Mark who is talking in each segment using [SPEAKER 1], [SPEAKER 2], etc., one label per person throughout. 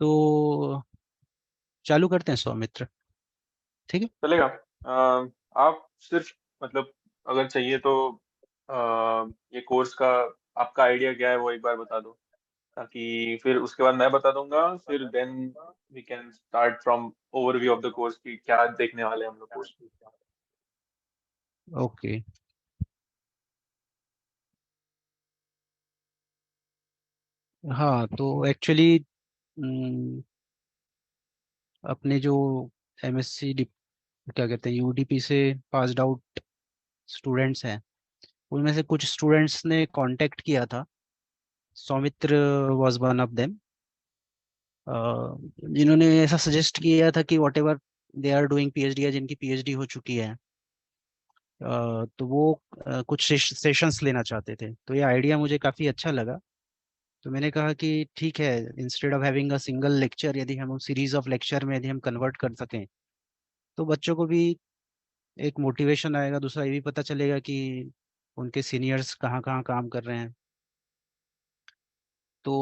[SPEAKER 1] तो चालू करते हैं सौमित्र। ठीक है।
[SPEAKER 2] चलेगा। आप सिर्फ मतलब अगर चाहिए तो ये कोर्स का आपका आइडिया क्या है वो एक बार बता दो, ताकि फिर उसके बाद मैं बता दूंगा, फिर then we can start from overview of the course की क्या देखने वाले हैं हम लोग कोर्स में।
[SPEAKER 1] ओके। हाँ तो एक्चुअली अपने जो एमएससी क्या कहते हैं यूडीपी से पास्ड आउट स्टूडेंट्स हैं, उनमें से कुछ स्टूडेंट्स ने कांटेक्ट किया था। Saumitra was one of them, जिन्होंने ऐसा सजेस्ट किया था कि whatever they are doing PhD या जिनकी पीएचडी हो चुकी है, तो वो कुछ सेशंस लेना चाहते थे। तो ये आइडिया मुझे काफ़ी अच्छा लगा। तो मैंने कहा कि ठीक है, instead of having a single lecture, यदि हम सीरीज ऑफ लेक्चर में यदि हम कन्वर्ट कर सकें तो बच्चों को भी एक मोटिवेशन आएगा, दूसरा ये भी पता चलेगा कि उनके सीनियर्स कहाँ कहाँ काम कर रहे हैं। तो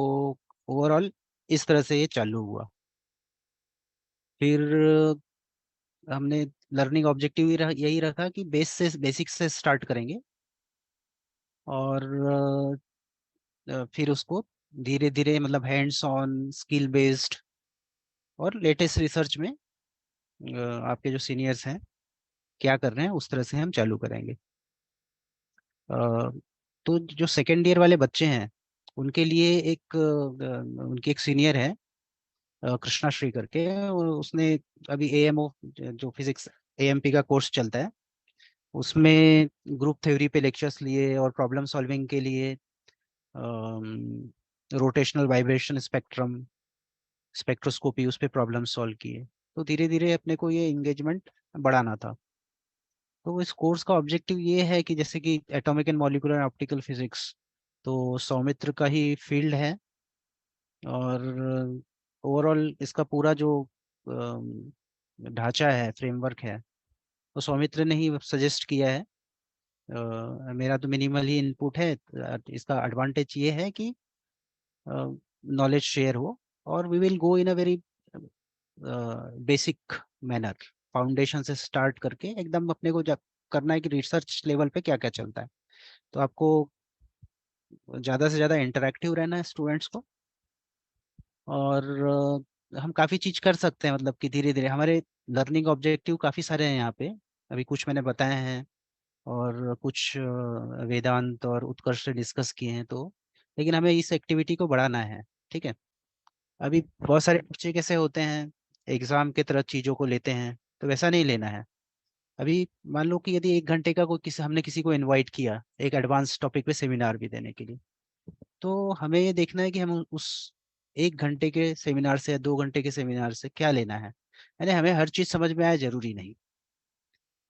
[SPEAKER 1] ओवरऑल इस तरह से ये चालू हुआ। फिर हमने लर्निंग ऑब्जेक्टिव यही रखा कि बेसिक से स्टार्ट करेंगे, और फिर उसको धीरे धीरे मतलब हैंड्स ऑन स्किल बेस्ड और लेटेस्ट रिसर्च में आपके जो सीनियर्स हैं क्या कर रहे हैं उस तरह से हम चालू करेंगे। तो जो सेकेंड ईयर वाले बच्चे हैं उनके लिए उनकी एक सीनियर है, कृष्णा श्री करके, और उसने अभी एएमओ जो फिजिक्स एएमपी का कोर्स चलता है उसमें ग्रुप थ्योरी पे लेक्चर्स लिए और प्रॉब्लम सॉल्विंग के लिए रोटेशनल वाइब्रेशन स्पेक्ट्रम स्पेक्ट्रोस्कोपी उस पे प्रॉब्लम सॉल्व किए। तो धीरे धीरे अपने को ये इंगेजमेंट बढ़ाना था। तो इस कोर्स का ऑब्जेक्टिव ये है कि जैसे कि atomic and molecular optical physics तो सौमित्र का ही फील्ड है, और ओवरऑल इसका पूरा जो ढांचा है, फ्रेमवर्क है, तो सौमित्र ने ही सजेस्ट किया है। मेरा तो मिनिमल ही इनपुट है। इसका एडवांटेज ये है कि नॉलेज शेयर हो, और we will go in a very basic manner, foundation से स्टार्ट करके एकदम अपने को जब करना है कि रिसर्च लेवल पे क्या क्या चलता है। तो आपको ज़्यादा से ज़्यादा इंटरेक्टिव रहना है स्टूडेंट्स को, और हम काफ़ी चीज़ कर सकते हैं, मतलब कि धीरे धीरे हमारे लर्निंग ऑब्जेक्टिव काफ़ी सारे हैं यहाँ पे। अभी कुछ मैंने बताए हैं, और कुछ वेदांत और उत्कर्ष से डिस्कस किए हैं। तो लेकिन हमें इस एक्टिविटी को बढ़ाना है। ठीक है। अभी बहुत सारे बच्चे कैसे होते हैं, एग्जाम के तरह चीज़ों को लेते हैं, तो वैसा नहीं लेना है। अभी मान लो कि यदि 1 घंटे का कोई किसी हमने किसी को इनवाइट किया एक एडवांस टॉपिक पे सेमिनार भी देने के लिए, तो हमें ये देखना है कि हम उस 1 घंटे के सेमिनार से या 2 घंटे के सेमिनार से क्या लेना है। यानी हमें हर चीज़ समझ में आए जरूरी नहीं,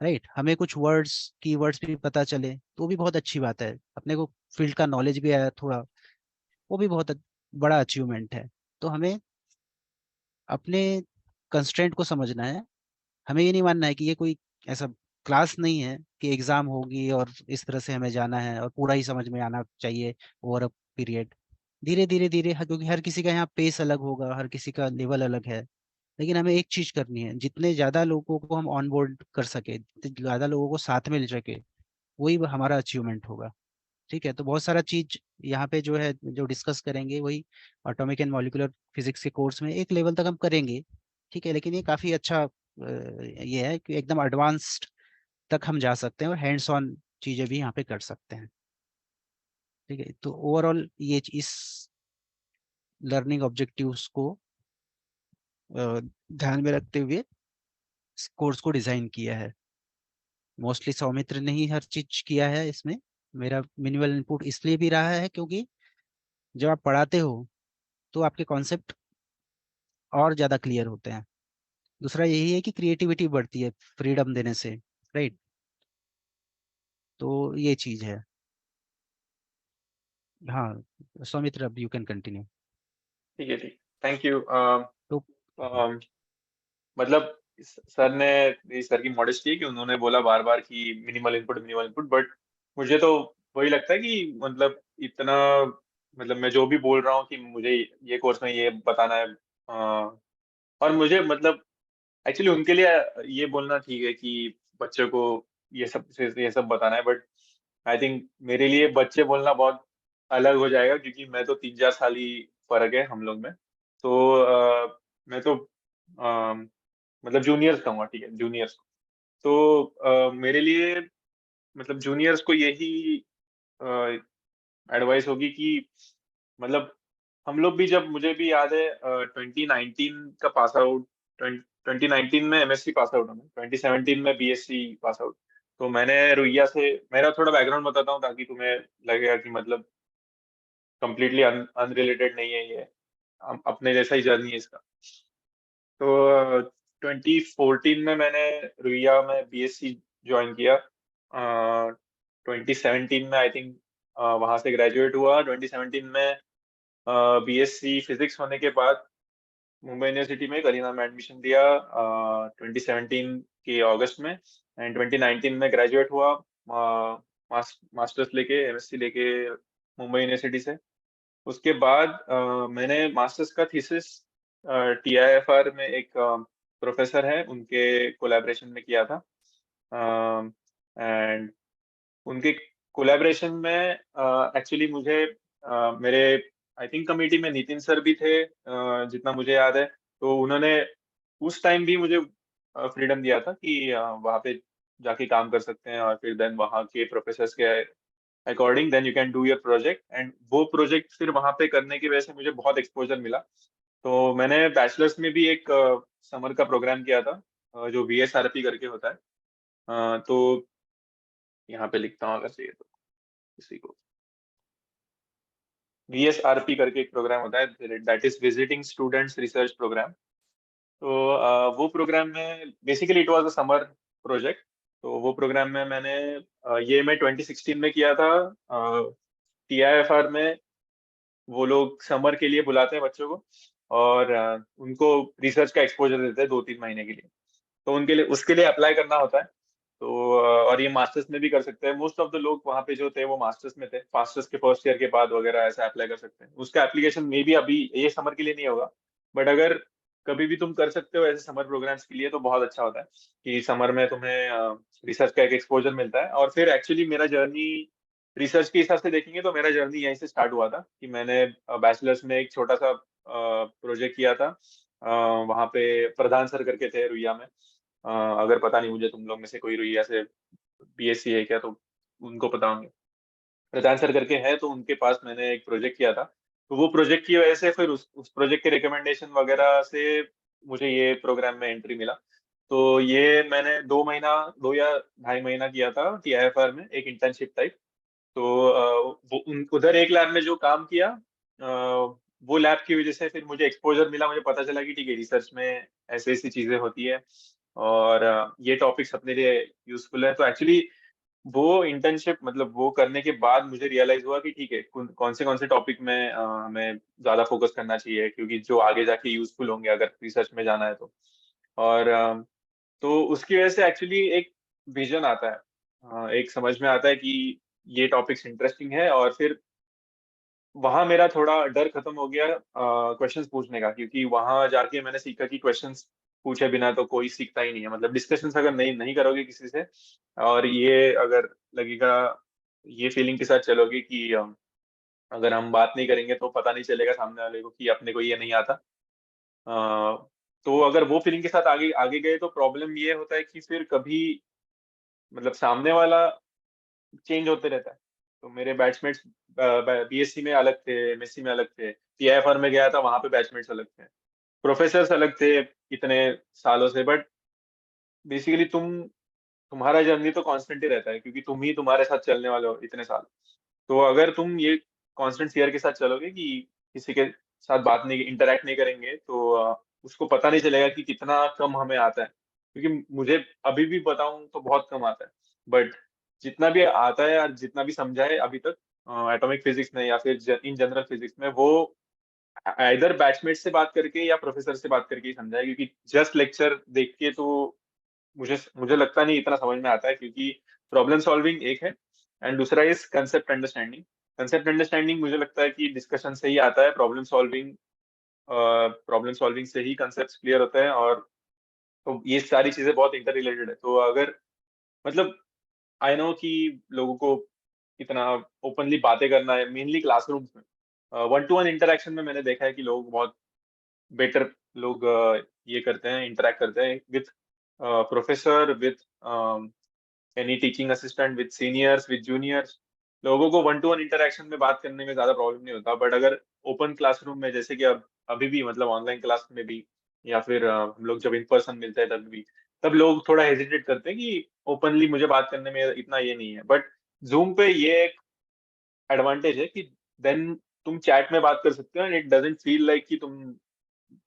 [SPEAKER 1] राइट। हमें कुछ वर्ड्स कीवर्ड्स भी पता चले तो भी बहुत अच्छी बात है, अपने को फील्ड का नॉलेज भी आया थोड़ा, वो भी बहुत बड़ा अचीवमेंट है। तो हमें अपने कंस्ट्रेंट को समझना है। हमें ये नहीं मानना है कि ये कोई ऐसा क्लास नहीं है कि एग्जाम होगी और इस तरह से हमें जाना है और पूरा ही समझ में आना चाहिए ओवर अ पीरियड। धीरे धीरे धीरे क्योंकि हर किसी का यहाँ पेस अलग होगा, हर किसी का लेवल अलग है। लेकिन हमें एक चीज करनी है, जितने ज्यादा लोगों को हम ऑन बोर्ड कर सके, जितने ज्यादा लोगों को साथ में ले सके, वही हमारा अचीवमेंट होगा। ठीक है। तो बहुत सारा चीज यहाँ पे जो है जो डिस्कस करेंगे वही एटॉमिक एंड मॉलिक्यूलर फिजिक्स के कोर्स में एक लेवल तक हम करेंगे। ठीक है। लेकिन ये काफी अच्छा ये है कि एकदम एडवांस्ड तक हम जा सकते हैं और हैंड्स ऑन चीजें भी यहाँ पे कर सकते हैं। ठीक है। तो ओवरऑल ये इस लर्निंग ऑब्जेक्टिव्स को ध्यान में रखते हुए इस कोर्स को डिजाइन किया है। मोस्टली सौमित्र ने ही हर चीज किया है इसमें। मेरा मिनिमल इनपुट इसलिए भी रहा है क्योंकि जब आप पढ़ाते हो तो आपके कॉन्सेप्ट और ज्यादा क्लियर होते हैं। दूसरा यही है कि क्रिएटिविटी बढ़ती है फ्रीडम देने से, राइट। तो ये चीज है। हाँ सौमित्र, अब यू कैन कंटिन्यू।
[SPEAKER 2] ठीक है, ठीक। Thank you.
[SPEAKER 1] तो
[SPEAKER 2] मतलब सर ने, इस सर की मॉडेस्टी है कि उन्होंने बोला बार बार कि minimal input, minimal input, but मुझे तो वही लगता है कि मतलब इतना, मतलब मैं जो भी बोल रहा हूँ कि मुझे ये कोर्स में ये बताना है, और मुझे मतलब एक्चुअली उनके लिए ये बोलना ठीक है कि बच्चों को ये सब बताना है, बट आई थिंक मेरे लिए बच्चे बोलना बहुत अलग हो जाएगा, क्योंकि मैं तो 3-4 साल ही फर्क है हम लोग में। तो मैं तो मतलब जूनियर्स कहूँगा, ठीक है, जूनियर्स। तो मेरे लिए मतलब जूनियर्स को यही एडवाइस होगी कि मतलब हम लोग भी, जब मुझे भी याद है 2019 का पास आउट, 2019 में एमएससी पास आउट हूँ, 2017 में बीएससी पास आउट। तो मैंने रुइया से, मेरा थोड़ा बैकग्राउंड बताता हूँ ताकि तुम्हें लगेगा कि मतलब कंप्लीटली अनरिलेटेड नहीं है ये, अपने जैसा ही जर्नी है इसका। तो 2014 में मैंने रुइया में बीएससी ज्वाइन किया। 2017 में आई थिंक वहां से ग्रेजुएट हुआ। 2017 में बीएससी फिजिक्स होने के बाद मुंबई यूनिवर्सिटी में करीना में एडमिशन दिया 2017 के अगस्त में। एंड 2019 में ग्रेजुएट हुआ मास्टर्स लेके, एमएससी लेके मुंबई यूनिवर्सिटी से। उसके बाद मैंने मास्टर्स का थीसिस टीआईएफआर में एक प्रोफेसर है उनके कोलैबोरेशन में किया था। एंड उनके कोलैबोरेशन में एक्चुअली मुझे मेरे आई थिंक कमेटी में नितिन सर भी थे, जितना मुझे याद है। तो उन्होंने उस टाइम भी मुझे फ्रीडम दिया था कि वहाँ पे जाके काम कर सकते हैं, और फिर देन वहाँ के प्रोफेसर्स के according then you can do your project. And वो प्रोजेक्ट फिर वहाँ पे करने की वजह से मुझे बहुत एक्सपोजर मिला। तो मैंने बैचलर्स में भी एक समर का प्रोग्राम किया था, जो वीएसआरपी करके होता है। तो यहाँ पे लिखता हूँ अगर चाहिए तो किसी को। वीएसआरपी करके एक प्रोग्राम होता है, that is visiting students research programme. तो वो प्रोग्राम में basically it was a summer project. तो वो प्रोग्राम में मैंने ये मैं 2016 में किया था। टीआईएफआर में वो लोग समर के लिए बुलाते हैं बच्चों को, और उनको रिसर्च का एक्सपोजर देते हैं 2-3 महीने के लिए। तो उनके लिए, उसके लिए अप्लाई करना होता है। तो और ये मास्टर्स में भी कर सकते हैं। मोस्ट ऑफ द लोग वहाँ पे जो थे वो मास्टर्स में थे, मास्टर्स के फर्स्ट ईयर के बाद वगैरह ऐसा अप्लाई कर सकते हैं। उसका एप्लीकेशन मे भी अभी ये समर के लिए नहीं होगा, बट अगर कभी भी तुम कर सकते हो ऐसे समर प्रोग्राम्स के लिए तो बहुत अच्छा होता है कि समर में तुम्हें रिसर्च का एक एक्सपोजर मिलता है। और फिर एक्चुअली मेरा जर्नी रिसर्च के हिसाब से देखेंगे तो मेरा जर्नी यहीं से स्टार्ट हुआ था कि मैंने बैचलर्स में एक छोटा सा प्रोजेक्ट किया था। वहाँ पे प्रधान सर करके थे रुइया में। अगर पता नहीं, मुझे तुम लोग में से कोई रुइया से बीएससी है क्या तो उनको पता होंगे। प्रधान सर करके है, तो उनके पास मैंने एक प्रोजेक्ट किया था। तो वो प्रोजेक्ट की वजह से फिर उस प्रोजेक्ट के रिकमेंडेशन वगैरह से मुझे ये प्रोग्राम में एंट्री मिला। तो ये मैंने 2 महीना, 2 या ढाई महीना किया था टीआईएफआर में, एक इंटर्नशिप टाइप। तो उधर एक लैब में जो काम किया, वो लैब की वजह से फिर मुझे एक्सपोजर मिला। मुझे पता चला कि ठीक है, रिसर्च में ऐसी ऐसी चीजें होती है, और ये टॉपिक्स अपने लिए यूजफुल है। तो एक्चुअली वो इंटर्नशिप मतलब वो करने के बाद मुझे रियलाइज हुआ कि ठीक है, कौन से टॉपिक में हमें ज्यादा फोकस करना चाहिए, क्योंकि जो आगे जाके यूजफुल होंगे अगर रिसर्च में जाना है तो। और तो उसकी वजह से एक्चुअली एक विजन आता है, एक समझ में आता है कि ये टॉपिक्स इंटरेस्टिंग है। और फिर वहां मेरा थोड़ा डर खत्म हो गया क्वेश्चंस पूछने का, क्योंकि वहां जाके मैंने सीखा कि क्वेश्चंस पूछे बिना तो कोई सीखता ही नहीं है। मतलब डिस्कशंस अगर नहीं नहीं करोगे किसी से, और ये अगर लगेगा, ये फीलिंग के साथ चलोगे कि अगर हम बात नहीं करेंगे तो पता नहीं चलेगा सामने वाले को कि अपने को ये नहीं आता। तो अगर वो फीलिंग के साथ आगे आगे गए तो प्रॉब्लम ये होता है कि फिर कभी मतलब सामने वाला चेंज होते रहता है। तो मेरे बैचमेट्स बीएससी में अलग थे, एमएससी में अलग थे, टीआईएफआर में गया था वहां पे बैचमेट्स अलग थे, प्रोफेसर्स अलग थे इतने सालों से। बट बेसिकली तुम्हारा जर्नी तो कांस्टेंट ही रहता है, क्योंकि तुम ही तुम्हारे साथ चलने वाले हो इतने साल। तो अगर तुम ये कांस्टेंट फियर के साथ चलोगे कि किसी के साथ बात नहीं, इंटरेक्ट नहीं करेंगे, तो उसको पता नहीं चलेगा कि कितना कम हमें आता है। क्योंकि मुझे अभी भी बताऊं तो बहुत कम आता है, बट जितना भी आता है और जितना भी समझा है अभी तक एटॉमिक फिजिक्स में या फिर इन जनरल फिजिक्स में, वो इधर बैचमेट से बात करके या प्रोफेसर से बात करके ही समझा है। क्योंकि जस्ट लेक्चर देख के तो मुझे मुझे लगता नहीं इतना समझ में आता है, क्योंकि प्रॉब्लम सॉल्विंग एक है एंड दूसरा is concept understanding. Concept understanding मुझे लगता है कि डिस्कशन से ही आता है, प्रॉब्लम सॉल्विंग प्रॉब्लम सॉल्विंग से ही कंसेप्ट क्लियर होते हैं, और तो ये सारी चीजें बहुत इंटर रिलेटेड है। तो अगर मतलब आई नो कि लोगों को इतना ओपनली बातें करना है मेनली क्लासरूम्स में, वन टू वन इंटरेक्शन में मैंने देखा है कि लोग बहुत बेटर लोग ये करते हैं, इंटरेक्ट करते हैं with professor, with any teaching assistant, with seniors, with juniors. लोगों को वन टू वन इंटरेक्शन में बात करने में ज्यादा प्रॉब्लम नहीं होता, बट अगर ओपन क्लासरूम में, जैसे कि अब अभी भी मतलब ऑनलाइन क्लास में भी, या फिर हम लोग जब इन पर्सन मिलते हैं तब भी, तब लोग थोड़ा हेजिटेट करते हैं कि ओपनली मुझे बात करने में इतना ये नहीं है। बट जूम पे ये एक एडवांटेज है कि देन तुम चैट में बात कर सकते हो, and it doesn't feel like कि तुम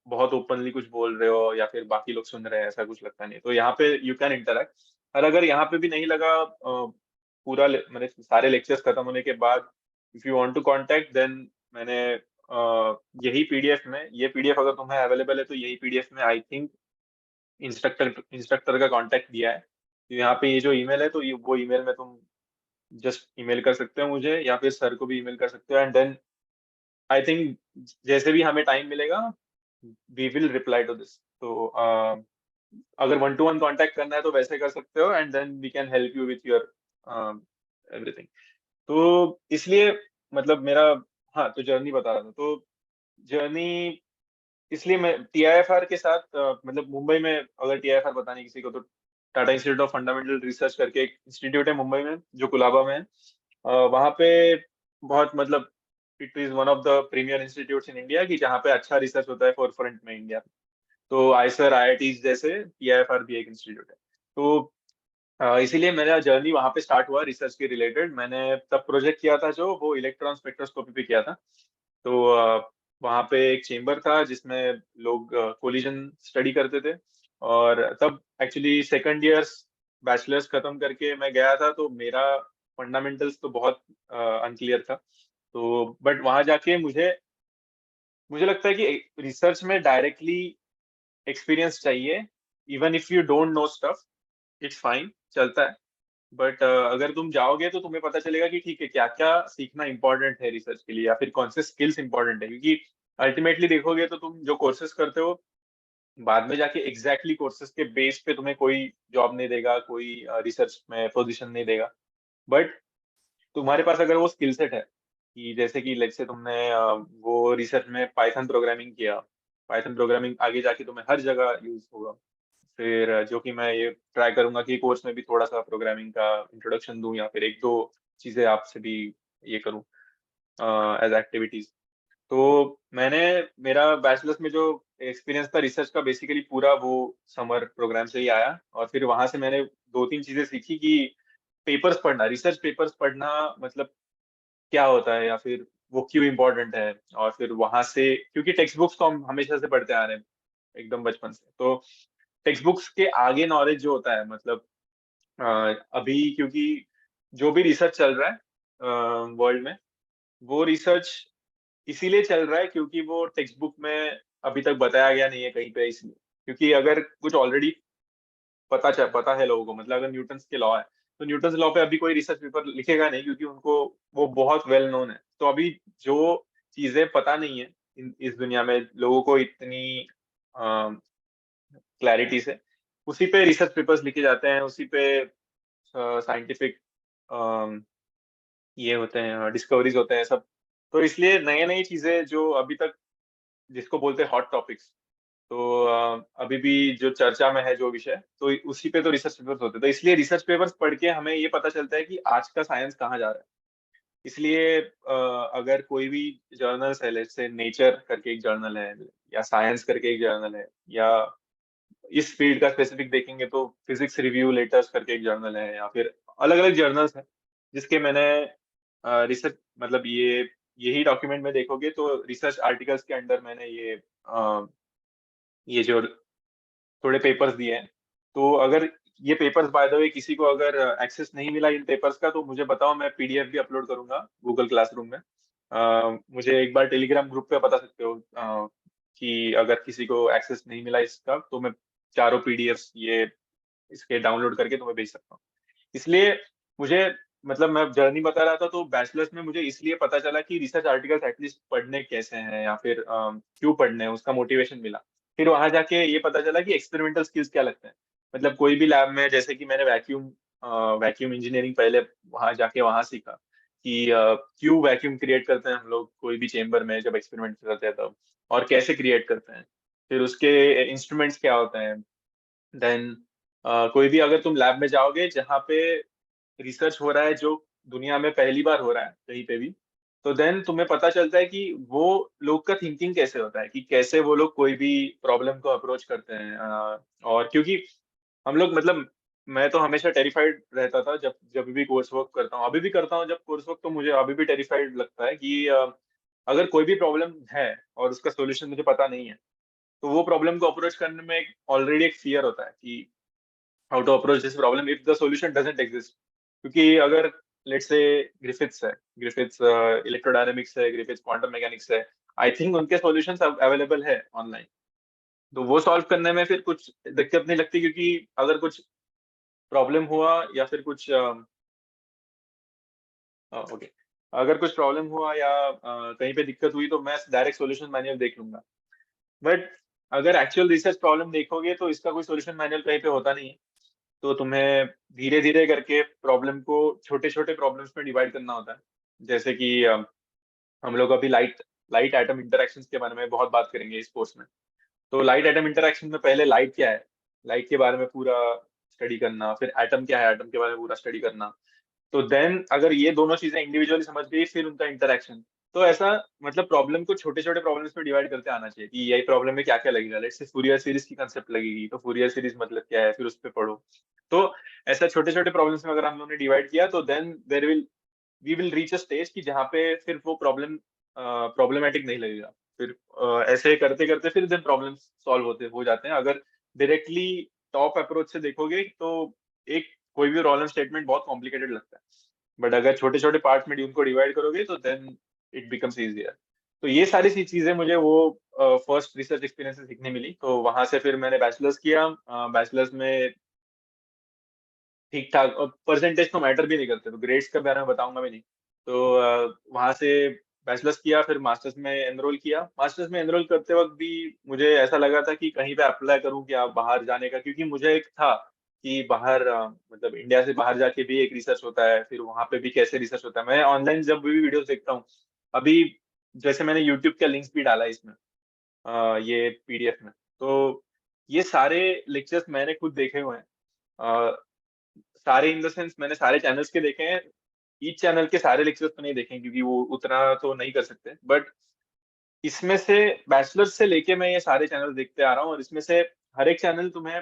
[SPEAKER 2] बहुत ओपनली कुछ बोल रहे हो या फिर बाकी लोग सुन रहे हैं, ऐसा कुछ लगता नहीं। तो यहाँ पे यू कैन इंटरेक्ट। और अगर यहाँ पे भी नहीं लगा पूरा मैंने सारे लेक्चर्स खत्म होने के बाद, if you want to contact, then मैंने यही पीडीएफ में, ये पीडीएफ अगर तुम्हें अवेलेबल है तो यही पीडीएफ में आई थिंक इंस्ट्रक्टर इंस्ट्रक्टर का कांटेक्ट दिया है। तो यहाँ पे ये जो ईमेल है, तो ये वो ईमेल में तुम जस्ट ईमेल कर सकते हो मुझे, या फिर सर को भी ईमेल कर सकते हो, एंड देन आई थिंक जैसे भी हमें टाइम मिलेगा we will reply to this. तो अगर वन टू वन कांटेक्ट करना है तो वैसे कर सकते हो, and then we can help you with your everything. तो इसलिए मतलब मेरा, हाँ तो जर्नी बता रहा था। तो जर्नी इसलिए मैं टीआईएफआर के साथ मतलब मुंबई में, अगर टीआईएफआर बताने किसी को, तो Tata institute of fundamental research करके एक इंस्टीट्यूट है मुंबई में जो कुलाबा में है। वहाँ पे बहुत मतलब it is one of the premiere institutes in India, कि जहाँ पे अच्छा रिसर्च होता है फॉर फ्रंट में इंडिया। तो आईसर आईआईटी जैसे टीआईएफआर भी एक इंस्टीट्यूट है। तो इसीलिए मेरा जर्नी वहाँ पे स्टार्ट हुआ रिसर्च के रिलेटेड। मैंने तब प्रोजेक्ट किया था जो वो इलेक्ट्रॉन स्पेक्ट्रोस्कोपी पे किया था। तो वहाँ पे एक चेम्बर था जिसमें लोग कोलिजन स्टडी करते थे। और तब एक्चुअली सेकंड ईयर्स बैचलर्स खत्म करके मैं गया था, तो मेरा फंडामेंटल्स तो बहुत अनक्लियर था। तो बट वहाँ जाके मुझे मुझे लगता है कि रिसर्च में डायरेक्टली एक्सपीरियंस चाहिए। Even if you don't know stuff, it's fine, चलता है। बट अगर तुम जाओगे तो तुम्हें पता चलेगा कि ठीक है क्या क्या सीखना इंपॉर्टेंट है रिसर्च के लिए, या फिर कौन से स्किल्स इंपॉर्टेंट है। क्योंकि अल्टीमेटली देखोगे तो तुम जो कोर्सेज करते हो बाद में जाके एग्जैक्टली कोर्सेज के बेस पे तुम्हें कोई जॉब नहीं देगा, कोई रिसर्च में पोजीशन नहीं देगा। बट तुम्हारे पास अगर वो स्किल सेट है, कि जैसे कि लेट्स से तुमने वो रिसर्च में पाइथन प्रोग्रामिंग किया, पाइथन प्रोग्रामिंग आगे जाके तुम्हें हर जगह यूज होगा। फिर जो कि मैं ये ट्राई करूंगा कि कोर्स में भी थोड़ा सा प्रोग्रामिंग का इंट्रोडक्शन दूं, या फिर एक दो चीजें आपसे भी ये करूं एज एक्टिविटीज। तो मैंने मेरा बैचलर्स में जो एक्सपीरियंस था रिसर्च का, बेसिकली पूरा वो समर प्रोग्राम से ही आया। और फिर वहां से मैंने दो तीन चीजें सीखी कि पेपर्स पढ़ना, रिसर्च पेपर्स पढ़ना मतलब क्या होता है, या फिर वो क्यों इम्पोर्टेंट है। और फिर वहां से, क्योंकि टेक्स्ट बुक्स तो हम हमेशा से पढ़ते आ रहे हैं एकदम बचपन से, तो टेक्स्ट बुक्स के आगे नॉलेज जो होता है मतलब अ, अभी क्योंकि जो भी रिसर्च चल रहा है वर्ल्ड में, वो रिसर्च इसीलिए चल रहा है क्योंकि वो टेक्स्ट बुक में अभी तक बताया गया नहीं है कहीं पे, इसलिए। क्योंकि अगर कुछ ऑलरेडी पता है लोगों को, मतलब अगर न्यूटन्स के लॉ है, तो न्यूटन्स लॉ पे अभी कोई रिसर्च पेपर लिखेगा नहीं, क्योंकि उनको वो बहुत वेल नोन है। तो अभी जो चीजें पता नहीं है इस दुनिया में लोगों को इतनी क्लैरिटी से, उसी पे रिसर्च पेपर्स लिखे जाते हैं, उसी पे साइंटिफिक ये होते हैं, डिस्कवरीज होते हैं सब। तो इसलिए नई नई चीजें जो अभी तक, जिसको बोलते हैं हॉट टॉपिक्स, तो अभी भी जो चर्चा में है जो विषय, तो उसी पे तो रिसर्च पेपर्स होते हैं। तो इसलिए रिसर्च पेपर्स पढ़ के हमें ये पता चलता है कि आज का साइंस कहाँ जा रहा है। इसलिए अगर कोई भी जर्नल्स है, जैसे नेचर करके एक जर्नल है, या साइंस करके एक जर्नल है, या इस फील्ड का स्पेसिफिक देखेंगे तो फिजिक्स रिव्यू लेटर्स करके एक जर्नल है, या फिर अलग अलग जर्नल्स हैं जिसके मैंने रिसर्च मतलब यही डॉक्यूमेंट में देखोगे तो रिसर्च आर्टिकल्स के अंडर मैंने ये जो थोड़े पेपर्स दिए हैं। तो अगर ये पेपर्स बाय द वे किसी को अगर एक्सेस नहीं मिला इन पेपर्स का, तो मुझे बताओ, मैं पीडीएफ भी अपलोड करूंगा गूगल क्लासरूम में। मुझे एक बार टेलीग्राम ग्रुप पे बता सकते हो कि अगर किसी को एक्सेस नहीं मिला इसका, तो मैं चारों पीडीएफ ये इसके डाउनलोड करके तुम्हें भेज सकता हूँ। इसलिए मुझे मतलब मैं जर्नी बता रहा था, तो बैचलर्स में मुझे इसलिए पता चला कि रिसर्च आर्टिकल्स एटलीस्ट पढ़ने कैसे हैं या फिर क्यों पढ़ने हैं, उसका मोटिवेशन मिला। फिर वहां जाके ये पता चला कि एक्सपेरिमेंटल स्किल्स क्या लगते हैं। मतलब कोई भी लैब में, जैसे कि मैंने वैक्यूम इंजीनियरिंग पहले वहां जाके वहां सीखा कि क्यों वैक्यूम क्रिएट करते हैं हम लोग कोई भी चेम्बर में जब एक्सपेरिमेंट करते हैं तब, और कैसे क्रिएट करते हैं, फिर उसके इंस्ट्रूमेंट्स क्या होते हैं। देन कोई भी अगर तुम लैब में जाओगे जहाँ पे रिसर्च हो रहा है जो दुनिया में पहली बार हो रहा है कहीं पे भी, तो देन तुम्हें पता चलता है कि वो लोग का थिंकिंग कैसे होता है, कि कैसे वो लोग कोई भी प्रॉब्लम को अप्रोच करते हैं। और क्योंकि हम लोग मतलब मैं तो हमेशा टेरिफाइड रहता था जब जब भी कोर्स वर्क करता हूँ, अभी भी करता हूँ जब कोर्स वर्क, तो मुझे अभी भी टेरिफाइड लगता है कि अगर कोई भी प्रॉब्लम है और उसका सोल्यूशन मुझे पता नहीं है, तो वो प्रॉब्लम को अप्रोच करने में ऑलरेडी एक फियर होता है कि how to approach this problem if the solution doesn't exist. क्योंकि अगर लेट्स से ग्रिफिथ्स है, ग्रिफिथ्स इलेक्ट्रोडायनेमिक्स है, ग्रिफिथ्स क्वांटम मैकेनिक्स है, आई थिंक उनके सॉल्यूशंस अवेलेबल है ऑनलाइन। तो वो सॉल्व करने में फिर कुछ दिक्कत नहीं लगती, क्योंकि अगर कुछ प्रॉब्लम हुआ या फिर कुछ ओके, अगर कुछ प्रॉब्लम हुआ या कहीं पे दिक्कत हुई तो मैं डायरेक्ट सॉल्यूशन मैनुअल देख लूंगा। बट अगर एक्चुअल रिसर्च प्रॉब्लम देखोगे तो इसका कोई सॉल्यूशन मैनुअल कहीं पे होता नहीं है। तो तुम्हें धीरे धीरे करके प्रॉब्लम को छोटे छोटे प्रॉब्लम्स में डिवाइड करना होता है। जैसे कि हम लोग अभी लाइट लाइट एटम इंटरेक्शंस के बारे में बहुत बात करेंगे इस कोर्स में। तो लाइट एटम इंटरेक्शन में पहले लाइट क्या है, लाइट के बारे में पूरा स्टडी करना, फिर एटम क्या है, एटम के बारे में पूरा स्टडी करना। तो देन अगर ये दोनों चीजें इंडिविजुअली समझ गई, फिर उनका इंटरेक्शन। तो ऐसा मतलब प्रॉब्लम को छोटे छोटे प्रॉब्लम्स में डिवाइड करते आना चाहिए कि यही प्रॉब्लम में क्या क्या लगेगा। लेट्स से फूरियर सीरीज की कंसेप्ट लगेगी, तो फूरियर सीरीज मतलब क्या है, फिर उस पे पढ़ो। तो ऐसा छोटे छोटे प्रॉब्लम्स में अगर हम लोगों ने डिवाइड किया, तो then there will we will reach a stage कि जहाँ पे फिर वो प्रॉब्लमेटिक नहीं लगेगा। फिर ऐसे करते करते फिर देन प्रॉब्लम सॉल्व होते हो जाते हैं। अगर डायरेक्टली टॉप अप्रोच से देखोगे तो एक कोई भी प्रॉब्लम स्टेटमेंट बहुत कॉम्प्लिकेटेड लगता है। बट अगर छोटे छोटे पार्ट में उनको डिवाइड करोगे तो देन इट बिकम्स इजियर। तो ये सारी सी चीजें मुझे वो फर्स्ट रिसर्च एक्सपीरियंस से सीखने मिली। तो वहां से फिर मैंने बैचलर्स किया। बैचलर्स में ठीक ठाक, और परसेंटेज तो मैटर भी नहीं करते, तो ग्रेड्स के बारे में बताऊंगा भी नहीं। तो वहां से बैचलर्स किया, फिर मास्टर्स में एनरोल किया। मास्टर्स में एनरोल करते वक्त भी मुझे ऐसा लगा था कि कहीं पे अप्लाई करूं क्या बाहर जाने का, क्योंकि मुझे एक था कि बाहर मतलब इंडिया से बाहर जाके भी एक रिसर्च होता है, फिर वहां पे भी कैसे रिसर्च होता है। मैं ऑनलाइन जब भी वीडियोस देखता हूँ, अभी जैसे मैंने यूट्यूब का लिंक्स भी डाला इसमें, ये पीडीएफ में। तो ये सारे लेक्चर्स मैंने खुद देखे हुए हैं। सारे इन द सेंस मैंने सारे चैनल्स के देखे हैं। ईच चैनल के सारे लेक्चर्स तो नहीं देखे क्योंकि वो उतना तो नहीं कर सकते, बट इसमें से बैचलर से लेके मैं ये सारे चैनल देखते आ रहा हूँ, और इसमें से हर एक चैनल तुम्हें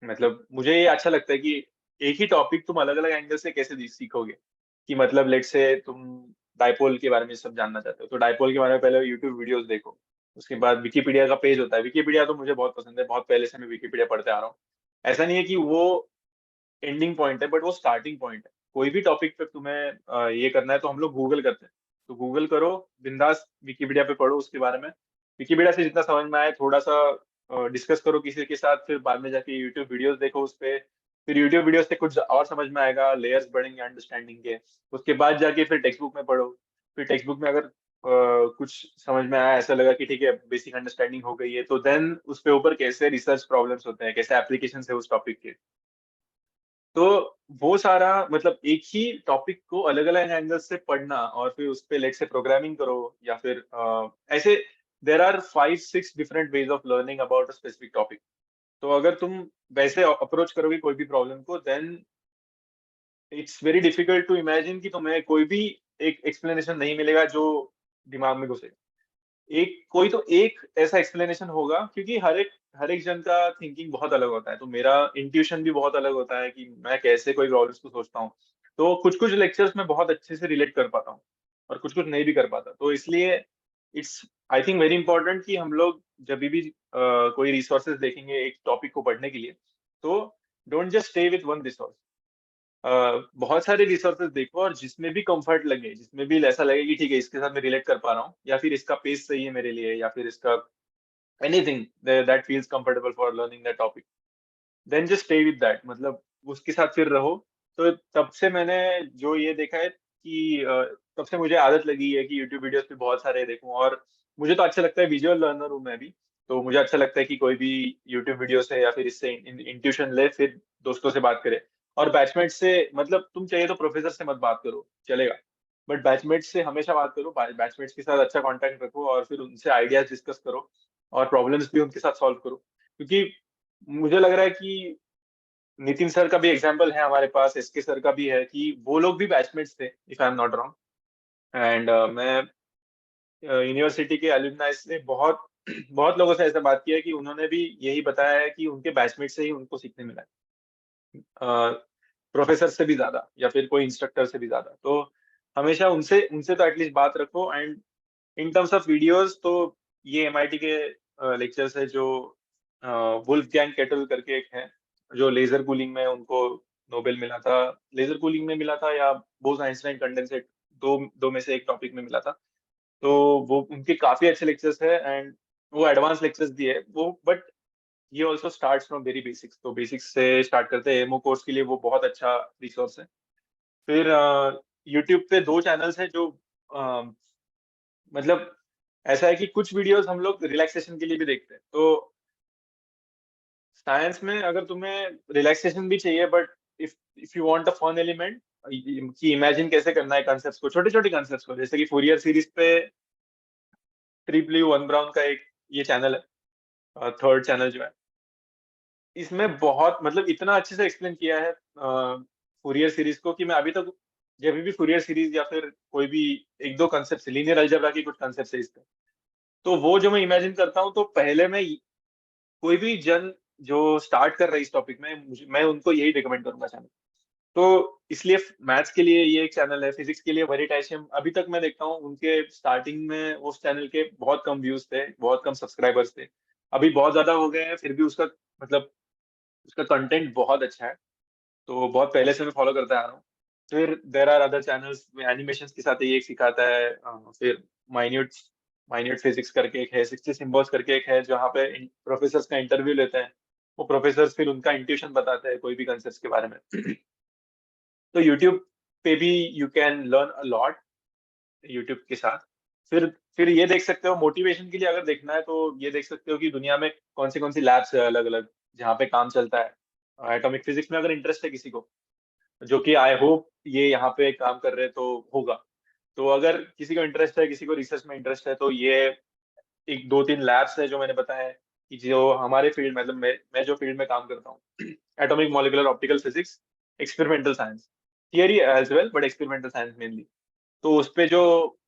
[SPEAKER 2] मतलब मुझे ये अच्छा लगता है कि एक ही टॉपिक तुम अलग अलग एंगल से कैसे सीखोगे। कि मतलब लेट से तुम डाइपोल के बारे में सब जानना चाहते हो, तो डाइपोल के बारे में पहले यूट्यूब वीडियोस देखो। उसके बाद विकिपीडिया का पेज होता है, विकिपीडिया तो मुझे बहुत पसंद है, बहुत पहले से मैं विकिपीडिया पढ़ते आ रहा हूँ। ऐसा नहीं है कि वो एंडिंग पॉइंट है, बट वो स्टार्टिंग पॉइंट है। कोई भी टॉपिक पे तुम्हें ये करना है तो हम लोग गूगल करते हैं। तो गूगल करो, बिंदास विकिपीडिया पे पढ़ो उसके बारे में। विकिपीडिया से जितना समझ में आए थोड़ा सा डिस्कस करो किसी के साथ, फिर बाद में जाके यूट्यूब वीडियोस देखो उस पे। फिर यूट्यूब वीडियो से कुछ और समझ में आएगा, लेयर्स बढ़ेंगे अंडरस्टैंडिंग के। उसके बाद जाके फिर टेक्स्ट बुक में पढ़ो। फिर टेक्स्ट बुक में अगर कुछ समझ में आया, ऐसा लगा कि ठीक है बेसिक अंडरस्टैंडिंग हो गई है, तो देन उसके ऊपर कैसे रिसर्च प्रॉब्लम्स होते हैं, कैसे एप्लीकेशन है उस टॉपिक के। तो वो सारा मतलब एक ही टॉपिक को अलग अलग एंगल से पढ़ना, और फिर उस पे लेट से प्रोग्रामिंग करो, या फिर ऐसे there are 5-6 different ways of learning about a specific topic. तो अगर तुम वैसे अप्रोच करोगे कोई भी प्रॉब्लम को, then it's very difficult to imagine कि तुम्हें कोई भी एक एक्सप्लेनेशन नहीं मिलेगा जो दिमाग में घुसे। एक कोई तो एक ऐसा एक्सप्लेनेशन होगा, क्योंकि हर एक जन का थिंकिंग बहुत अलग होता है। तो मेरा इंट्यूशन भी बहुत अलग होता है कि मैं कैसे कोई प्रॉब्लम्स को सोचता हूँ। तो कुछ कुछ लेक्चर्स में बहुत अच्छे से रिलेट कर पाता हूँ, और कुछ कुछ नहीं भी कर पाता। तो इसलिए it's I think very important कि हम लोग जब भी कोई रिसोर्सेज देखेंगे एक टॉपिक को पढ़ने के लिए, तो don't just stay with one resource. बहुत सारे रिसोर्सेज देखो, और जिसमें भी कंफर्ट लगे, जिसमें भी ऐसा लगे कि ठीक है इसके साथ मैं रिलेट कर पा रहा हूँ, या फिर इसका पेस सही है मेरे लिए, या फिर इसका anything that feels comfortable for learning that topic, then just stay with that. मतलब उसके साथ फिर रहो। तो तब से मैंने जो ये देखा है कि तब से मुझे आदत लगी है कि यूट्यूब वीडियोस भी बहुत सारे देखूं। और मुझे तो अच्छा लगता है, विजुअल लर्नर हूं मैं भी। तो मुझे अच्छा लगता है कि कोई भी यूट्यूब वीडियो से या फिर इससे इंट्यूशन ले, फिर दोस्तों से बात करे। और बैचमेट से, मतलब तुम चाहिए तो प्रोफेसर से मत बात करो, चलेगा, बट बैचमेट से हमेशा बात करो। बैचमेट्स के साथ अच्छा कांटेक्ट रखो और फिर उनसे आइडियाज डिस्कस करो और प्रॉब्लम्स भी उनके साथ सॉल्व करो। क्योंकि मुझे लग रहा है कि नितिन सर का भी एग्जाम्पल है हमारे पास, एसके सर का भी है, कि वो लोग भी बैचमेट्स थे, if I am not wrong. And मैं यूनिवर्सिटी के एलुमनाई से बहुत बहुत लोगों से ऐसा बात किया है कि उन्होंने भी यही बताया है कि उनके बैचमेट से ही उनको सीखने मिला है, प्रोफेसर से भी ज्यादा या फिर कोई इंस्ट्रक्टर से भी ज्यादा। तो हमेशा उनसे उनसे तो एटलीस्ट बात रखो। And in terms of videos, तो ये एमआईटी के लेक्चर्स है जो वुल्फ गैंग केटल करके एक है, जो लेजर कूलिंग में उनको नोबेल मिला था। लेजर कूलिंग में मिला था या बोस आइंस्टाइन कंडेंसेट, दो दो में से एक टॉपिक में मिला था। तो वो उनके काफी अच्छे लेक्चर्स है। एंड वो एडवांस लेक्चर्स दिए वो, बट ये also starts from very basics. तो बेसिक्स से स्टार्ट करते हैं, एमओ कोर्स के लिए वो बहुत अच्छा रिसोर्स है। फिर यूट्यूब पे दो चैनल्स हैं जो मतलब ऐसा है कि कुछ वीडियोस हम लोग रिलैक्सेशन के लिए भी देखते हैं। तो साइंस में अगर तुम्हें रिलैक्सेशन भी चाहिए, but if if you want a fun element, कि इमेजिन कैसे करना है कॉन्सेप्ट्स को, छोटे छोटे कॉन्सेप्ट्स को, जैसे कि फूरियर सीरीज पे ट्रिपली वन ब्राउन का एक ये चैनल है, थर्ड चैनल जो है, इसमें बहुत मतलब इतना अच्छे से एक्सप्लेन किया है फूरियर सीरीज को, कि मैं अभी तक जब भी फूरियर सीरीज या फिर कोई भी एक दो कंसेप्ट, लीनियर अलजेब्रा की कुछ कंसेप्ट है इसमें, तो वो जो मैं इमेजिन करता हूँ, तो पहले मैं कोई भी जन जो स्टार्ट कर रही है इस टॉपिक में, मैं उनको यही रिकमेंड करूंगा चैनल। तो इसलिए मैथ्स के लिए ये एक चैनल है, फिजिक्स के लिए वेरिटाइशियम। अभी तक मैं देखता हूँ उनके स्टार्टिंग में उस चैनल के बहुत कम व्यूज थे, बहुत कम सब्सक्राइबर्स थे। अभी बहुत ज्यादा हो गए हैं, फिर भी उसका मतलब उसका कंटेंट बहुत अच्छा है। तो बहुत पहले से मैं फॉलो करता आ रहा हूँ। फिर देर आर अदर चैनल्स में एनिमेशन के साथ ये एक सिखाता है। फिर माइन्यूट माइन्यूट फिजिक्स करके एक है, 60 सिम्बॉल्स करके एक है, जहाँ पे प्रोफेसर्स का इंटरव्यू लेते हैं। वो प्रोफेसर्स फिर उनका इंट्यूशन बताते हैं कोई भी कंसेप्ट के बारे में। तो यूट्यूब पे भी you can learn a lot YouTube के साथ। फिर ये देख सकते हो, मोटिवेशन के लिए अगर देखना है तो ये देख सकते हो कि दुनिया में कौन सी लैब्स है अलग अलग जहाँ पे काम चलता है। एटॉमिक फिजिक्स में अगर इंटरेस्ट है किसी को, जो कि आई होप ये यहाँ पे काम कर रहे हैं, तो होगा। तो अगर किसी को इंटरेस्ट है, किसी को रिसर्च में इंटरेस्ट है, तो ये एक दो तीन लैब्स है जो मैंने बताया है, कि जो हमारे फील्ड, मतलब मैं जो फील्ड में काम करता हूँ, atomic molecular optical physics, experimental science, theory as well but experimental science mainly. तो उस पे जो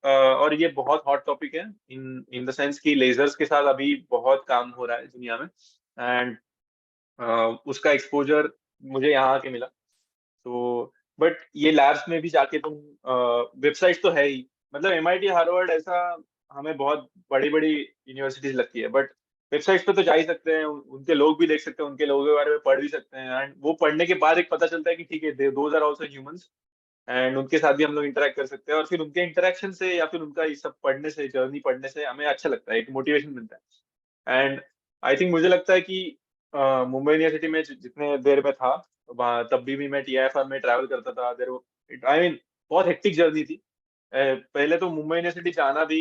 [SPEAKER 2] और ये बहुत हॉट टॉपिक है, इन इन द सेंस कि लेजर्स के साथ अभी बहुत काम हो रहा है दुनिया में। एंड उसका एक्सपोजर मुझे यहाँ आके मिला। तो बट ये लैब्स में भी जाके तुम, वेबसाइट तो है ही, मतलब एमआईटी हार्वर्ड ऐसा हमें बहुत बड़ी बड़ी यूनिवर्सिटीज लगती है, बट वेबसाइट्स पे तो जा ही सकते हैं, उनके लोग भी देख सकते हैं, उनके लोगों के बारे में पढ़ भी सकते हैं। एंड वो पढ़ने के बाद एक पता चलता है कि ठीक है, those are also humans, and उनके साथ भी हम लोग इंटरेक्ट कर सकते हैं। और फिर उनके इंटरेक्शन से या फिर उनका ये सब पढ़ने से, जर्नी पढ़ने से हमें अच्छा लगता है, एक मोटिवेशन मिलता है। एंड आई थिंक मुझे लगता है कि मुंबई यूनिवर्सिटी में जितने देर में था, तब भी मैं टीआईएफआर में ट्रैवल करता था। देर आई मीन बहुत हेक्टिक जर्नी थी। पहले तो मुंबई यूनिवर्सिटी जाना भी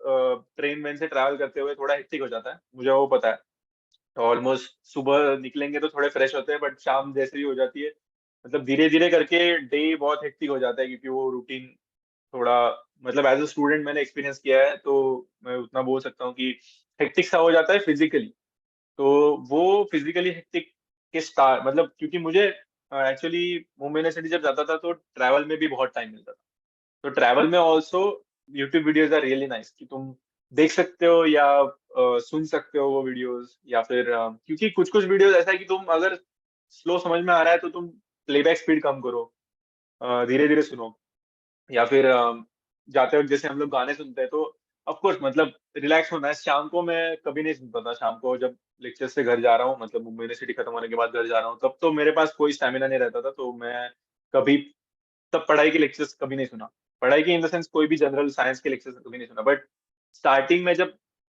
[SPEAKER 2] ट्रेन में से ट्रैवल करते हुए थोड़ा हेक्टिक हो जाता है, मुझे वो पता है। तो ऑलमोस्ट सुबह निकलेंगे तो थोड़े फ्रेश होते हैं, बट शाम जैसे ही हो जाती है, मतलब धीरे धीरे करके डे बहुत हेक्टिक हो जाता है, क्योंकि वो रूटीन थोड़ा, मतलब एज अ स्टूडेंट मैंने एक्सपीरियंस किया है, तो मैं उतना बोल सकता हूँ कि हेक्टिक सा हो जाता है फिजिकली। तो वो फिजिकली हेक्टिक के स्टार, मतलब क्योंकि मुझे एक्चुअली मुंबई यूनिवर्सिटी जब जाता था तो ट्रैवल में भी बहुत टाइम मिलता था। तो ट्रैवल में also YouTube videos are really nice, कि तुम देख सकते हो या सुन सकते हो वो वीडियोस, या फिर क्योंकि कुछ कुछ वीडियोस ऐसा है कि तुम अगर स्लो समझ में आ रहा है तो तुम प्लेबैक स्पीड कम करो, धीरे धीरे सुनो। या फिर जाते वक्त जैसे हम लोग गाने सुनते हैं, तो ऑफ कोर्स मतलब रिलैक्स होना है। शाम को मैं कभी नहीं सुनता था, शाम को जब लेक्चर से घर जा रहा हूँ, मतलब मुंबई यूनिवर्सिटी खत्म होने के बाद घर जा रहा हूँ, तब तो मेरे पास कोई स्टैमिना नहीं रहता था, तो मैं कभी तब पढ़ाई के लेक्चर्स कभी नहीं सुना। पढ़ाई के इन द सेंस कोई भी जनरल साइंस के लेक्चर्स कभी नहीं सुना। बट स्टार्टिंग में जब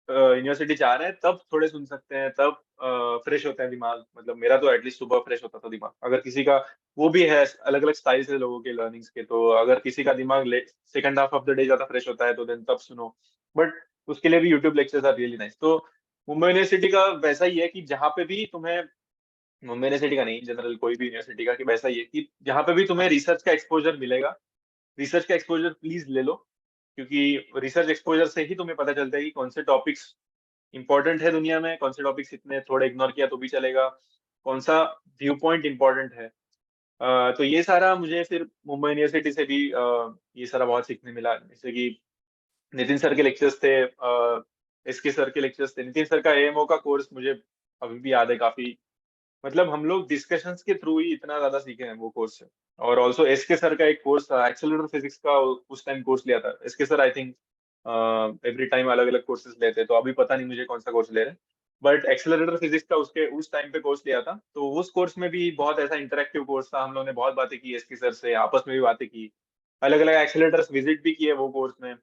[SPEAKER 2] यूनिवर्सिटी जा रहे हैं तब थोड़े सुन सकते हैं, तब फ्रेश होता है दिमाग। मतलब मेरा तो एटलीस्ट सुबह फ्रेश होता था दिमाग। अगर किसी का वो भी है, अलग अलग स्टाइल से लोगों के लर्निंग्स के, तो अगर किसी का दिमाग second half of the day ज्यादा फ्रेश होता है तो देन तब सुनो। बट उसके लिए भी YouTube lectures are really nice. तो मुंबई यूनिवर्सिटी का वैसा ही है कि जहाँ पे भी तुम्हें, मुंबई यूनिवर्सिटी का नहीं, जनरल कोई भी यूनिवर्सिटी का, कि वैसा ही है कि जहाँ पे भी तुम्हें रिसर्च का एक्सपोजर मिलेगा, रिसर्च का एक्सपोजर प्लीज ले लो। क्योंकि रिसर्च एक्सपोजर से ही तुम्हें पता चलता है कि कौन से टॉपिक्स इंपॉर्टेंट है दुनिया में, कौन से टॉपिक्स इतने थोड़े इग्नोर किया तो भी चलेगा, कौन सा व्यू पॉइंट इंपॉर्टेंट है। तो ये सारा मुझे फिर मुंबई यूनिवर्सिटी से भी ये सारा बहुत सीखने मिला। जैसे कि नितिन सर के लेक्चर्स थे, एसके सर के लेक्चर्स थे। नितिन सर का एएमओ का कोर्स मुझे अभी भी याद है काफी। मतलब हम लोग डिस्कशंस के थ्रू ही इतना ज्यादा सीखे हैं वो कोर्स से। और ऑल्सो एसके सर का एक कोर्स था एक्सेलरेटर फिजिक्स का, उस टाइम कोर्स लिया था SK sir. I think every time अलग अलग कोर्सेज लेते हैं, तो अभी पता नहीं मुझे कौन सा कोर्स ले रहे हैं। बट एक्सेलरेटर फिजिक्स का उसके उस टाइम पे कोर्स लिया था, तो उस कोर्स में भी बहुत ऐसा इंटरेक्टिव कोर्स था। हम लोगों ने बहुत बातें की एसके सर से, आपस में भी बातें की, अलग अलग एक्सेलरेटर्स विजिट भी किए वो कोर्स में।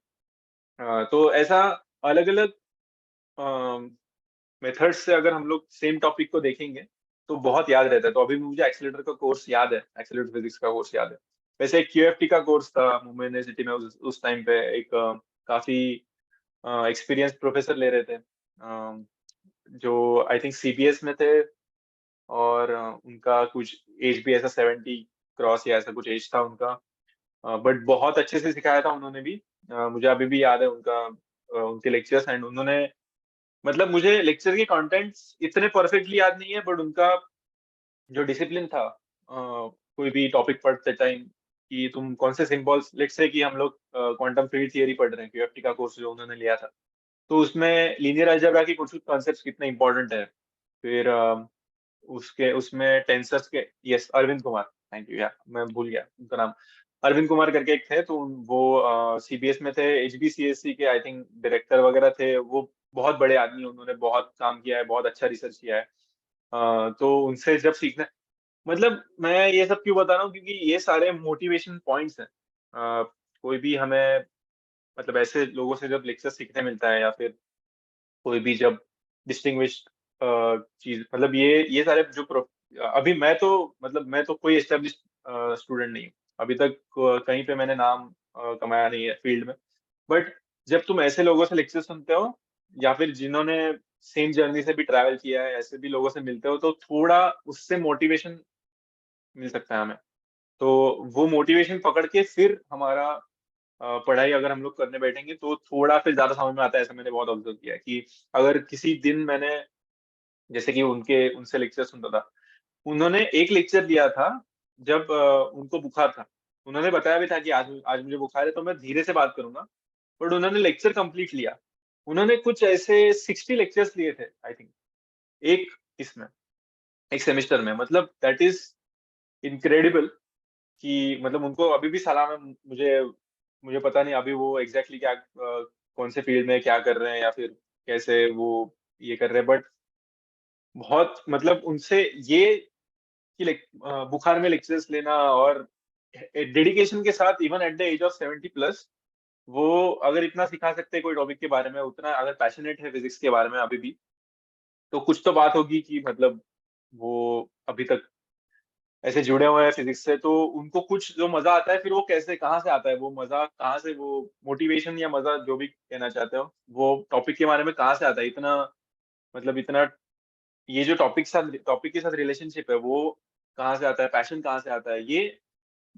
[SPEAKER 2] तो ऐसा अलग अलग मेथड्स से अगर हम लोग सेम टॉपिक को देखेंगे तो बहुत याद रहता है। तो अभी भी मुझे एक्सेलरेटर का कोर्स याद है, एक्सेलरेटर फिजिक्स का कोर्स याद है। वैसे एक क्यूएफटी का कोर्स था मुंबई यूनिवर्सिटी में, उस टाइम पे एक काफी एक्सपीरियंस प्रोफेसर ले रहे थे, जो आई थिंक सीबीएस में थे। और उनका कुछ एज भी ऐसा 70 क्रॉस या ऐसा कुछ एज था उनका। बट बहुत अच्छे से सिखाया था उन्होंने भी। मुझे अभी भी याद है उनका, उनके लेक्चर्स। एंड उन्होंने, मतलब मुझे लेक्चर के कंटेंट्स इतने परफेक्टली याद नहीं है, बट उनका जो डिसिप्लिन था, कोई भी टॉपिक पढ़ते टाइम, कि तुम कौन से सिंबल्स, लेट्स से कि हम लोग क्वांटम फील्ड थियरी पढ़ रहे हैं, क्यूएफटी का कोर्स जो उन्होंने लिया था, तो उसमें लीनियर अलजेब्रा की कुछ कॉन्सेप्ट्स कितने इंपॉर्टेंट है। फिर उसके उसमें टेंसर्स के, yes Arvind Kumar, thank you, या मैं भूल गया उनका नाम। अरविंद कुमार करके एक थे, तो वो सीबीएस में थे, एचबीसीएससी के आई थिंक डायरेक्टर वगैरह थे वो। बहुत बड़े आदमी, उन्होंने बहुत काम किया है, बहुत अच्छा रिसर्च किया है। तो उनसे जब सीखना, मतलब मैं ये सब क्यों बता रहा हूँ, क्योंकि ये सारे मोटिवेशन पॉइंट्स हैं। कोई भी हमें, मतलब ऐसे लोगों से जब लेक्चर सीखने मिलता है, या फिर कोई भी जब डिस्टिंग्विश्ड चीज, मतलब ये सारे जो अभी मैं तो, मतलब मैं तो कोई एस्टेब्लिश स्टूडेंट नहीं हूँ अभी तक। कहीं पे मैंने नाम कमाया नहीं है फील्ड में। बट जब तुम ऐसे लोगों से लेक्चर सुनते हो, या फिर जिन्होंने सेम जर्नी से भी ट्रैवल किया है, ऐसे भी लोगों से मिलते हो, तो थोड़ा उससे मोटिवेशन मिल सकता है हमें। तो वो मोटिवेशन पकड़ के फिर हमारा पढ़ाई अगर हम लोग करने बैठेंगे तो थोड़ा फिर ज्यादा समझ में आता है। ऐसा मैंने बहुत ऑब्जर्व किया है कि अगर किसी दिन मैंने, जैसे कि उनसे लेक्चर सुनता था, उन्होंने एक लेक्चर दिया था जब उनको बुखार था। उन्होंने बताया भी था कि आज आज मुझे बुखार है तो मैं धीरे से बात करूंगा। बट उन्होंने लेक्चर कंप्लीट लिया। उन्होंने कुछ ऐसे 60 लेक्चर्स लिए थे आई थिंक, एक इसमें, एक सेमेस्टर में। मतलब दैट इज इनक्रेडिबल। कि मतलब उनको अभी भी सलाम है। मुझे मुझे पता नहीं अभी वो एग्जैक्टली क्या कौन से फील्ड में क्या कर रहे हैं, या फिर कैसे वो ये कर रहे हैं। बट बहुत, मतलब उनसे ये कि बुखार में लेक्चर्स लेना, और डेडिकेशन के साथ, even at the age of 70 plus, वो अगर इतना सिखा सकते हैं कोई टॉपिक के बारे में, उतना अगर पैशनेट है फिजिक्स के बारे में अभी भी, तो कुछ तो बात होगी कि मतलब वो अभी तक ऐसे जुड़े हुए हैं फिजिक्स से। तो उनको कुछ जो मजा आता है, फिर वो कैसे, कहाँ से आता है वो मजा, कहाँ से वो मोटिवेशन या मजा, जो भी कहना चाहते हो, वो टॉपिक के बारे में कहाँ से आता है इतना, मतलब इतना, ये जो टॉपिक के साथ रिलेशनशिप है वो कहाँ से आता है, पैशन कहाँ से आता है, ये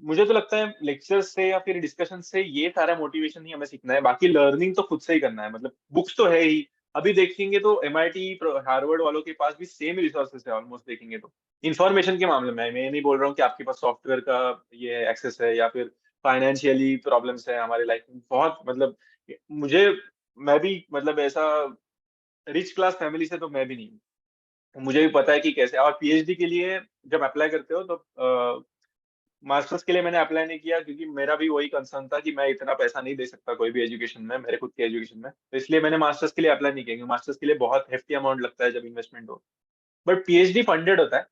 [SPEAKER 2] मुझे तो लगता है लेक्चर से या फिर डिस्कशन से ये सारा मोटिवेशन ही हमें सीखना है। बाकी लर्निंग तो खुद से ही करना है। मतलब बुक्स तो है ही। अभी देखेंगे तो एमआईटी हार्वर्ड वालों के पास भी सेम रिसोर्सेस है ऑलमोस्ट, देखेंगे तो। इंफॉर्मेशन के मामले में मैं ये नहीं बोल रहा हूँ कि आपके पास सॉफ्टवेयर का ये एक्सेस है, या फिर फाइनेंशियली प्रॉब्लम्स है हमारे लाइफ में बहुत, मतलब मुझे, मैं भी मतलब ऐसा रिच क्लास फैमिली से तो मैं भी नहीं हूँ। मुझे भी पता है कि कैसे। और पीएचडी के लिए जब अप्लाई करते हो तो मास्टर्स के लिए मैंने अप्लाई नहीं किया, क्योंकि मेरा भी वही कंसर्न था कि मैं इतना पैसा नहीं दे सकता कोई भी एजुकेशन में, मेरे खुद के एजुकेशन में। तो इसलिए मैंने मास्टर्स के लिए अप्लाई नहीं किया, क्योंकि मास्टर्स के लिए बहुत हेफ्टी अमाउंट लगता है जब इन्वेस्टमेंट हो। बट पीएचडी फंडेड होता है।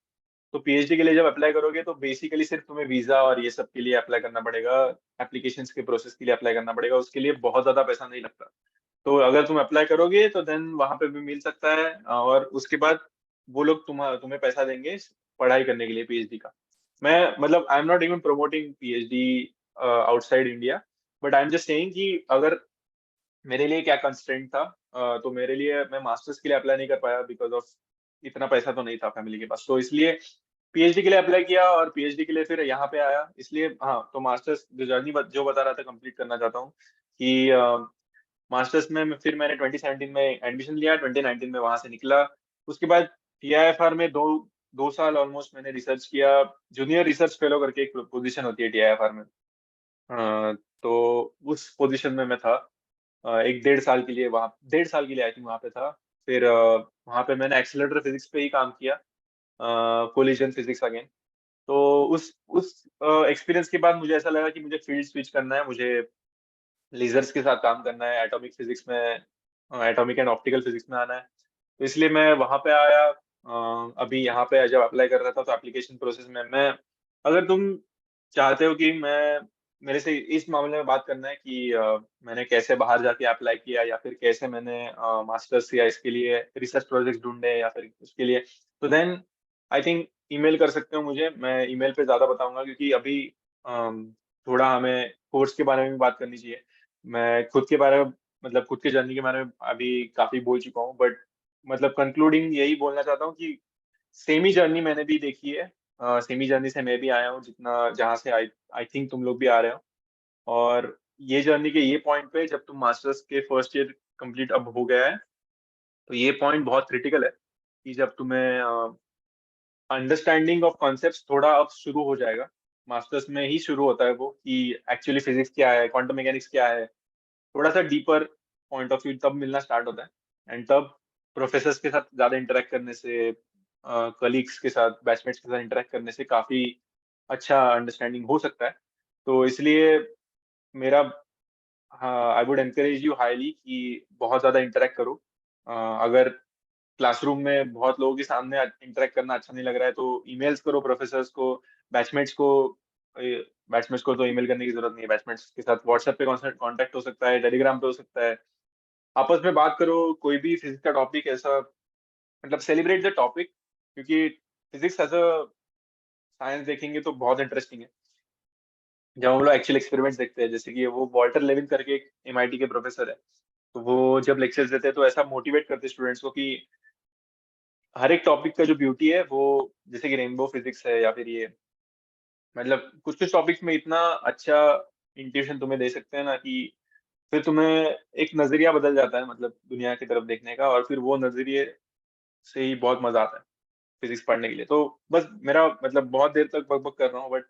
[SPEAKER 2] तो पीएचडी के लिए जब अप्लाई करोगे तो बेसिकली सिर्फ तुम्हें वीजा और ये सब के लिए अप्लाई करना पड़ेगा, एप्लीकेशंस के प्रोसेस के लिए अप्लाई करना पड़ेगा, उसके लिए बहुत ज्यादा पैसा नहीं लगता। तो अगर तुम अप्लाई करोगे तो देन वहां पे भी मिल सकता है, और उसके बाद वो लोग तुम्हें पैसा देंगे पढ़ाई करने के लिए पीएचडी का। मैं मतलब I am not even promoting PhD outside India, but I am just saying कि अगर मेरे लिए क्या कंस्ट्रेंट था, तो मेरे लिए मैं मास्टर्स के लिए अप्लाई नहीं कर पाया बिकॉज ऑफ इतना पैसा तो नहीं था फैमिली के पास, तो इसलिए पीएचडी के लिए अप्लाई किया और पीएचडी के लिए फिर यहाँ पे आया। इसलिए हाँ, तो मास्टर्स जो जर्नी जो बता रहा था कंप्लीट करना चाहता हूँ कि मास्टर्स में फिर मैंने 2017 में एडमिशन लिया, 2019 में वहां से निकला। उसके बाद टीआईएफआर में दो दो साल ऑलमोस्ट मैंने रिसर्च किया। जूनियर रिसर्च फेलो करके एक पोजीशन होती है टीआईएफआर में, तो उस पोजीशन में मैं था। एक 1.5 साल के लिए वहाँ, 1.5 साल के लिए आई थिंक वहाँ पे था। फिर वहाँ पे मैंने एक्सेलरेटर फिजिक्स पे ही काम किया, कोलिजन फिजिक्स अगेन। तो उस एक्सपीरियंस के बाद मुझे ऐसा लगा कि मुझे फील्ड स्विच करना है, मुझे लेजर्स के साथ काम करना है, एटॉमिक फिजिक्स में, एटॉमिक एंड ऑप्टिकल फिजिक्स में आना है। तो इसलिए मैं वहां पे आया। अभी यहाँ पे जब अप्लाई कर रहा था तो एप्लीकेशन प्रोसेस में मैं, अगर तुम चाहते हो कि मैं मेरे से इस मामले में बात करना है कि मैंने कैसे बाहर जाके अप्लाई किया या फिर कैसे मैंने मास्टर्स या इसके लिए रिसर्च प्रोजेक्ट ढूंढे या फिर उसके लिए, तो देन आई थिंक ईमेल कर सकते हो मुझे। मैं ईमेल पे ज्यादा बताऊंगा क्योंकि अभी थोड़ा हमें कोर्स के बारे में भी बात करनी चाहिए। मैं खुद के बारे में, मतलब खुद के जर्नी के बारे में अभी काफी बोल चुका हूँ, बट मतलब कंक्लूडिंग यही बोलना चाहता हूँ कि सेमी जर्नी मैंने भी देखी है। सेमी जर्नी से मैं भी आया हूँ, जितना जहाँ से आई आई थिंक तुम लोग भी आ रहे हो। और ये जर्नी के ये पॉइंट पे जब तुम मास्टर्स के फर्स्ट ईयर कंप्लीट अब हो गया है, तो ये पॉइंट बहुत क्रिटिकल है कि जब तुम्हें अंडरस्टैंडिंग ऑफ कॉन्सेप्ट्स थोड़ा अब शुरू हो जाएगा। मास्टर्स में ही शुरू होता है वो कि एक्चुअली फिजिक्स क्या है, क्वांटम मैकेनिक्स क्या है, थोड़ा सा डीपर पॉइंट ऑफ व्यू तब मिलना स्टार्ट होता है। एंड तब प्रोफेसर्स के साथ ज्यादा इंटरेक्ट करने से, कलीग्स के साथ, बैचमेट्स के साथ इंटरेक्ट करने से काफी अच्छा अंडरस्टैंडिंग हो सकता है। तो इसलिए मेरा, हाँ, I would encourage you highly कि बहुत ज्यादा इंटरेक्ट करो। अगर क्लासरूम में बहुत लोगों के सामने इंटरेक्ट करना अच्छा नहीं लग रहा है तो ईमेल्स करो प्रोफेसर्स को, बैचमेट्स को। बैचमेट्स को तो ईमेल करने की जरूरत नहीं है, बैचमेट्स के साथ व्हाट्सएप पे कांटेक्ट हो सकता है, टेलीग्राम पे हो सकता है। आपस में बात करो, कोई भी फिजिक्स का टॉपिक ऐसा, मतलब सेलिब्रेट द टॉपिक, क्योंकि फिजिक्स एज अ साइंस देखेंगे तो बहुत इंटरेस्टिंग है। जब हम लोग एक्चुअल एक्सपेरिमेंट्स देखते हैं, जैसे कि वो वॉल्टर लेविन करके एक एमआईटी के प्रोफेसर है, तो वो जब लेक्चर्स देते हैं तो ऐसा मोटिवेट करते हैं स्टूडेंट्स को कि हर एक टॉपिक का जो ब्यूटी है वो, जैसे कि रेनबो फिजिक्स है या फिर ये, मतलब कुछ कुछ टॉपिक्स में इतना अच्छा इंट्यूशन तुम्हें दे सकते हैं ना कि फिर तुम्हें एक नजरिया बदल जाता है, मतलब दुनिया की तरफ देखने का, और फिर वो नजरिए से ही बहुत मजा आता है फिजिक्स पढ़ने के लिए। तो बस मेरा मतलब बहुत देर तक बकबक कर रहा हूँ, बट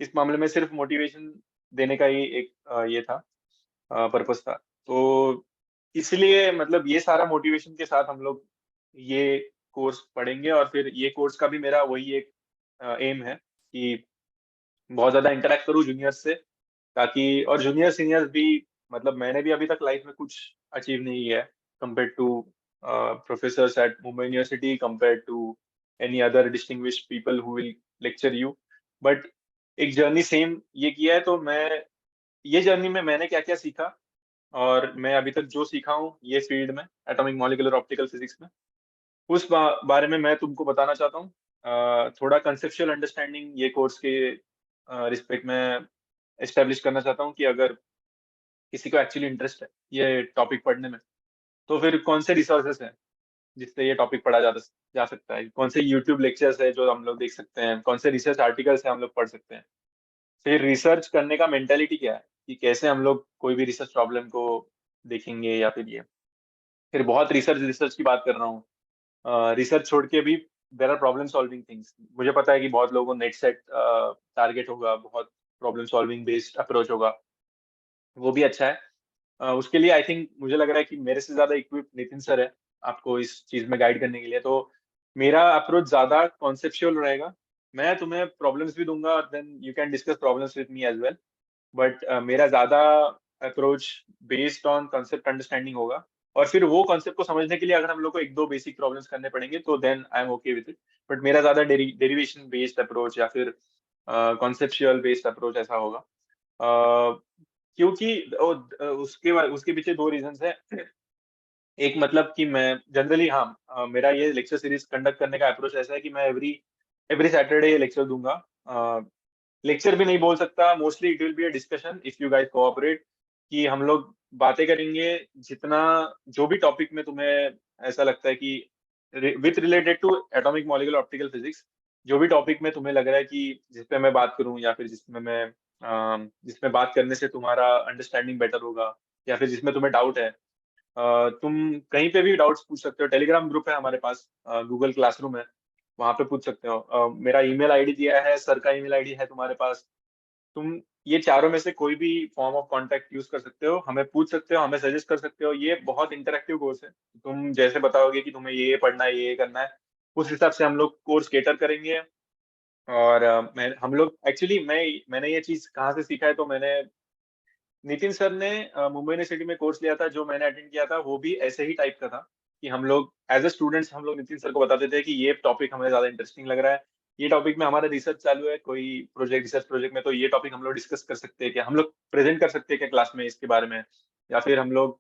[SPEAKER 2] इस मामले में सिर्फ मोटिवेशन देने का ही एक ये था, पर्पस था। तो इसलिए मतलब ये सारा मोटिवेशन के साथ हम लोग ये कोर्स पढ़ेंगे, और फिर ये कोर्स का भी मेरा वही एक एम है कि बहुत ज्यादा इंटरेक्ट करूँ जूनियर्स से, ताकि, और जूनियर सीनियर्स भी, मतलब मैंने भी अभी तक लाइफ में कुछ अचीव नहीं किया है compare to professors at Mumbai university, compare to any other distinguished people who will lecture you. But एक जर्नी सेम ये किया है, तो मैं ये जर्नी में मैंने क्या क्या सीखा, और मैं अभी तक जो सीखा हूँ ये फील्ड में, एटॉमिक मॉलिक्यूलर ऑप्टिकल फिजिक्स में, उस बारे में मैं तुमको बताना चाहता हूँ। थोड़ा कंसेप्चुअल अंडरस्टैंडिंग ये कोर्स के रिस्पेक्ट में एस्टेब्लिश करना चाहता हूँ कि अगर किसी को एक्चुअली इंटरेस्ट है ये टॉपिक पढ़ने में, तो फिर कौन से रिसोर्सेस हैं जिससे ये टॉपिक पढ़ा जा सकता है, कौन से यूट्यूब लेक्चर्स है जो हम लोग देख सकते हैं, कौन से रिसर्च आर्टिकल्स है हम लोग पढ़ सकते हैं। फिर रिसर्च करने का मेंटेलिटी क्या है कि कैसे हम लोग कोई भी रिसर्च प्रॉब्लम को देखेंगे, या फिर ये, फिर बहुत रिसर्च रिसर्च की बात कर रहा हूँ, रिसर्च छोड़ के भी there are problem solving things. मुझे पता है कि बहुत लोगों को नेट सेट टारगेट होगा, बहुत प्रॉब्लम सॉल्विंग बेस्ड अप्रोच होगा, वो भी अच्छा है। उसके लिए आई थिंक मुझे लग रहा है कि मेरे से ज्यादा इक्विप नितिन सर है आपको इस चीज में गाइड करने के लिए। तो मेरा अप्रोच ज्यादा कॉन्सेप्चुअल रहेगा। मैं तुम्हें प्रॉब्लम्स भी दूंगा, then you can discuss problems with me as well, but मेरा ज्यादा approach based on concept understanding होगा। और फिर वो कॉन्सेप्ट को समझने के लिए अगर हम लोग को एक दो बेसिक प्रॉब्लम्स करने पड़ेंगे तो then I am okay with it. But मेरा ज्यादा डेरिवेशन बेस्ड अप्रोच या फिर कॉन्सेप्चुअल बेस्ड अप्रोच ऐसा होगा। क्योंकि उसके पीछे दो रीजंस है। एक मतलब कि मैं जनरली, हाँ, मेरा ये लेक्चर सीरीज कंडक्ट करने का अप्रोच ऐसा है कि मैं एवरी एवरी सैटरडे ये लेक्चर दूंगा। लेक्चर भी नहीं बोल सकता, mostly it will be a discussion if you guys cooperate, कि हम लोग बातें करेंगे जितना, जो भी टॉपिक में तुम्हें ऐसा लगता है कि with related to atomic molecular optical physics, जो भी टॉपिक में तुम्हें लग रहा है कि जिस पे मैं बात करूं, या फिर जिसमें बात करने से तुम्हारा अंडरस्टैंडिंग बेटर होगा, या फिर जिसमें तुम्हें डाउट है, तुम कहीं पे भी डाउट्स पूछ सकते हो। टेलीग्राम ग्रुप है हमारे पास, गूगल क्लासरूम है, वहां पे पूछ सकते हो। मेरा ईमेल आईडी दिया है, सर का ईमेल आईडी है तुम्हारे पास। तुम ये चारों में से कोई भी फॉर्म ऑफ कांटेक्ट यूज कर सकते हो, हमें पूछ सकते हो, हमें सजेस्ट कर सकते हो। ये बहुत इंटरेक्टिव कोर्स है। तुम जैसे बताओगे कि तुम्हें ये पढ़ना है, ये करना है, उस हिसाब से हम लोग कोर्स केटर करेंगे। और हम लोग एक्चुअली, मैंने ये चीज कहाँ से सीखा है, तो मैंने नितिन सर ने मुंबई यूनिवर्सिटी में कोर्स लिया था, जो मैंने अटेंड किया था, वो भी ऐसे ही टाइप का था कि हम लोग एज ए स्टूडेंट्स हम लोग नितिन सर को बताते थे कि ये टॉपिक हमें ज्यादा इंटरेस्टिंग लग रहा है, ये टॉपिक में हमारा रिसर्च चालू है, कोई रिसर्च प्रोजेक्ट में, तो ये टॉपिक हम लोग डिस्कस कर सकते हैं क्या, हम लोग प्रेजेंट कर सकते हैं क्या क्लास में इसके बारे में। या फिर हम लोग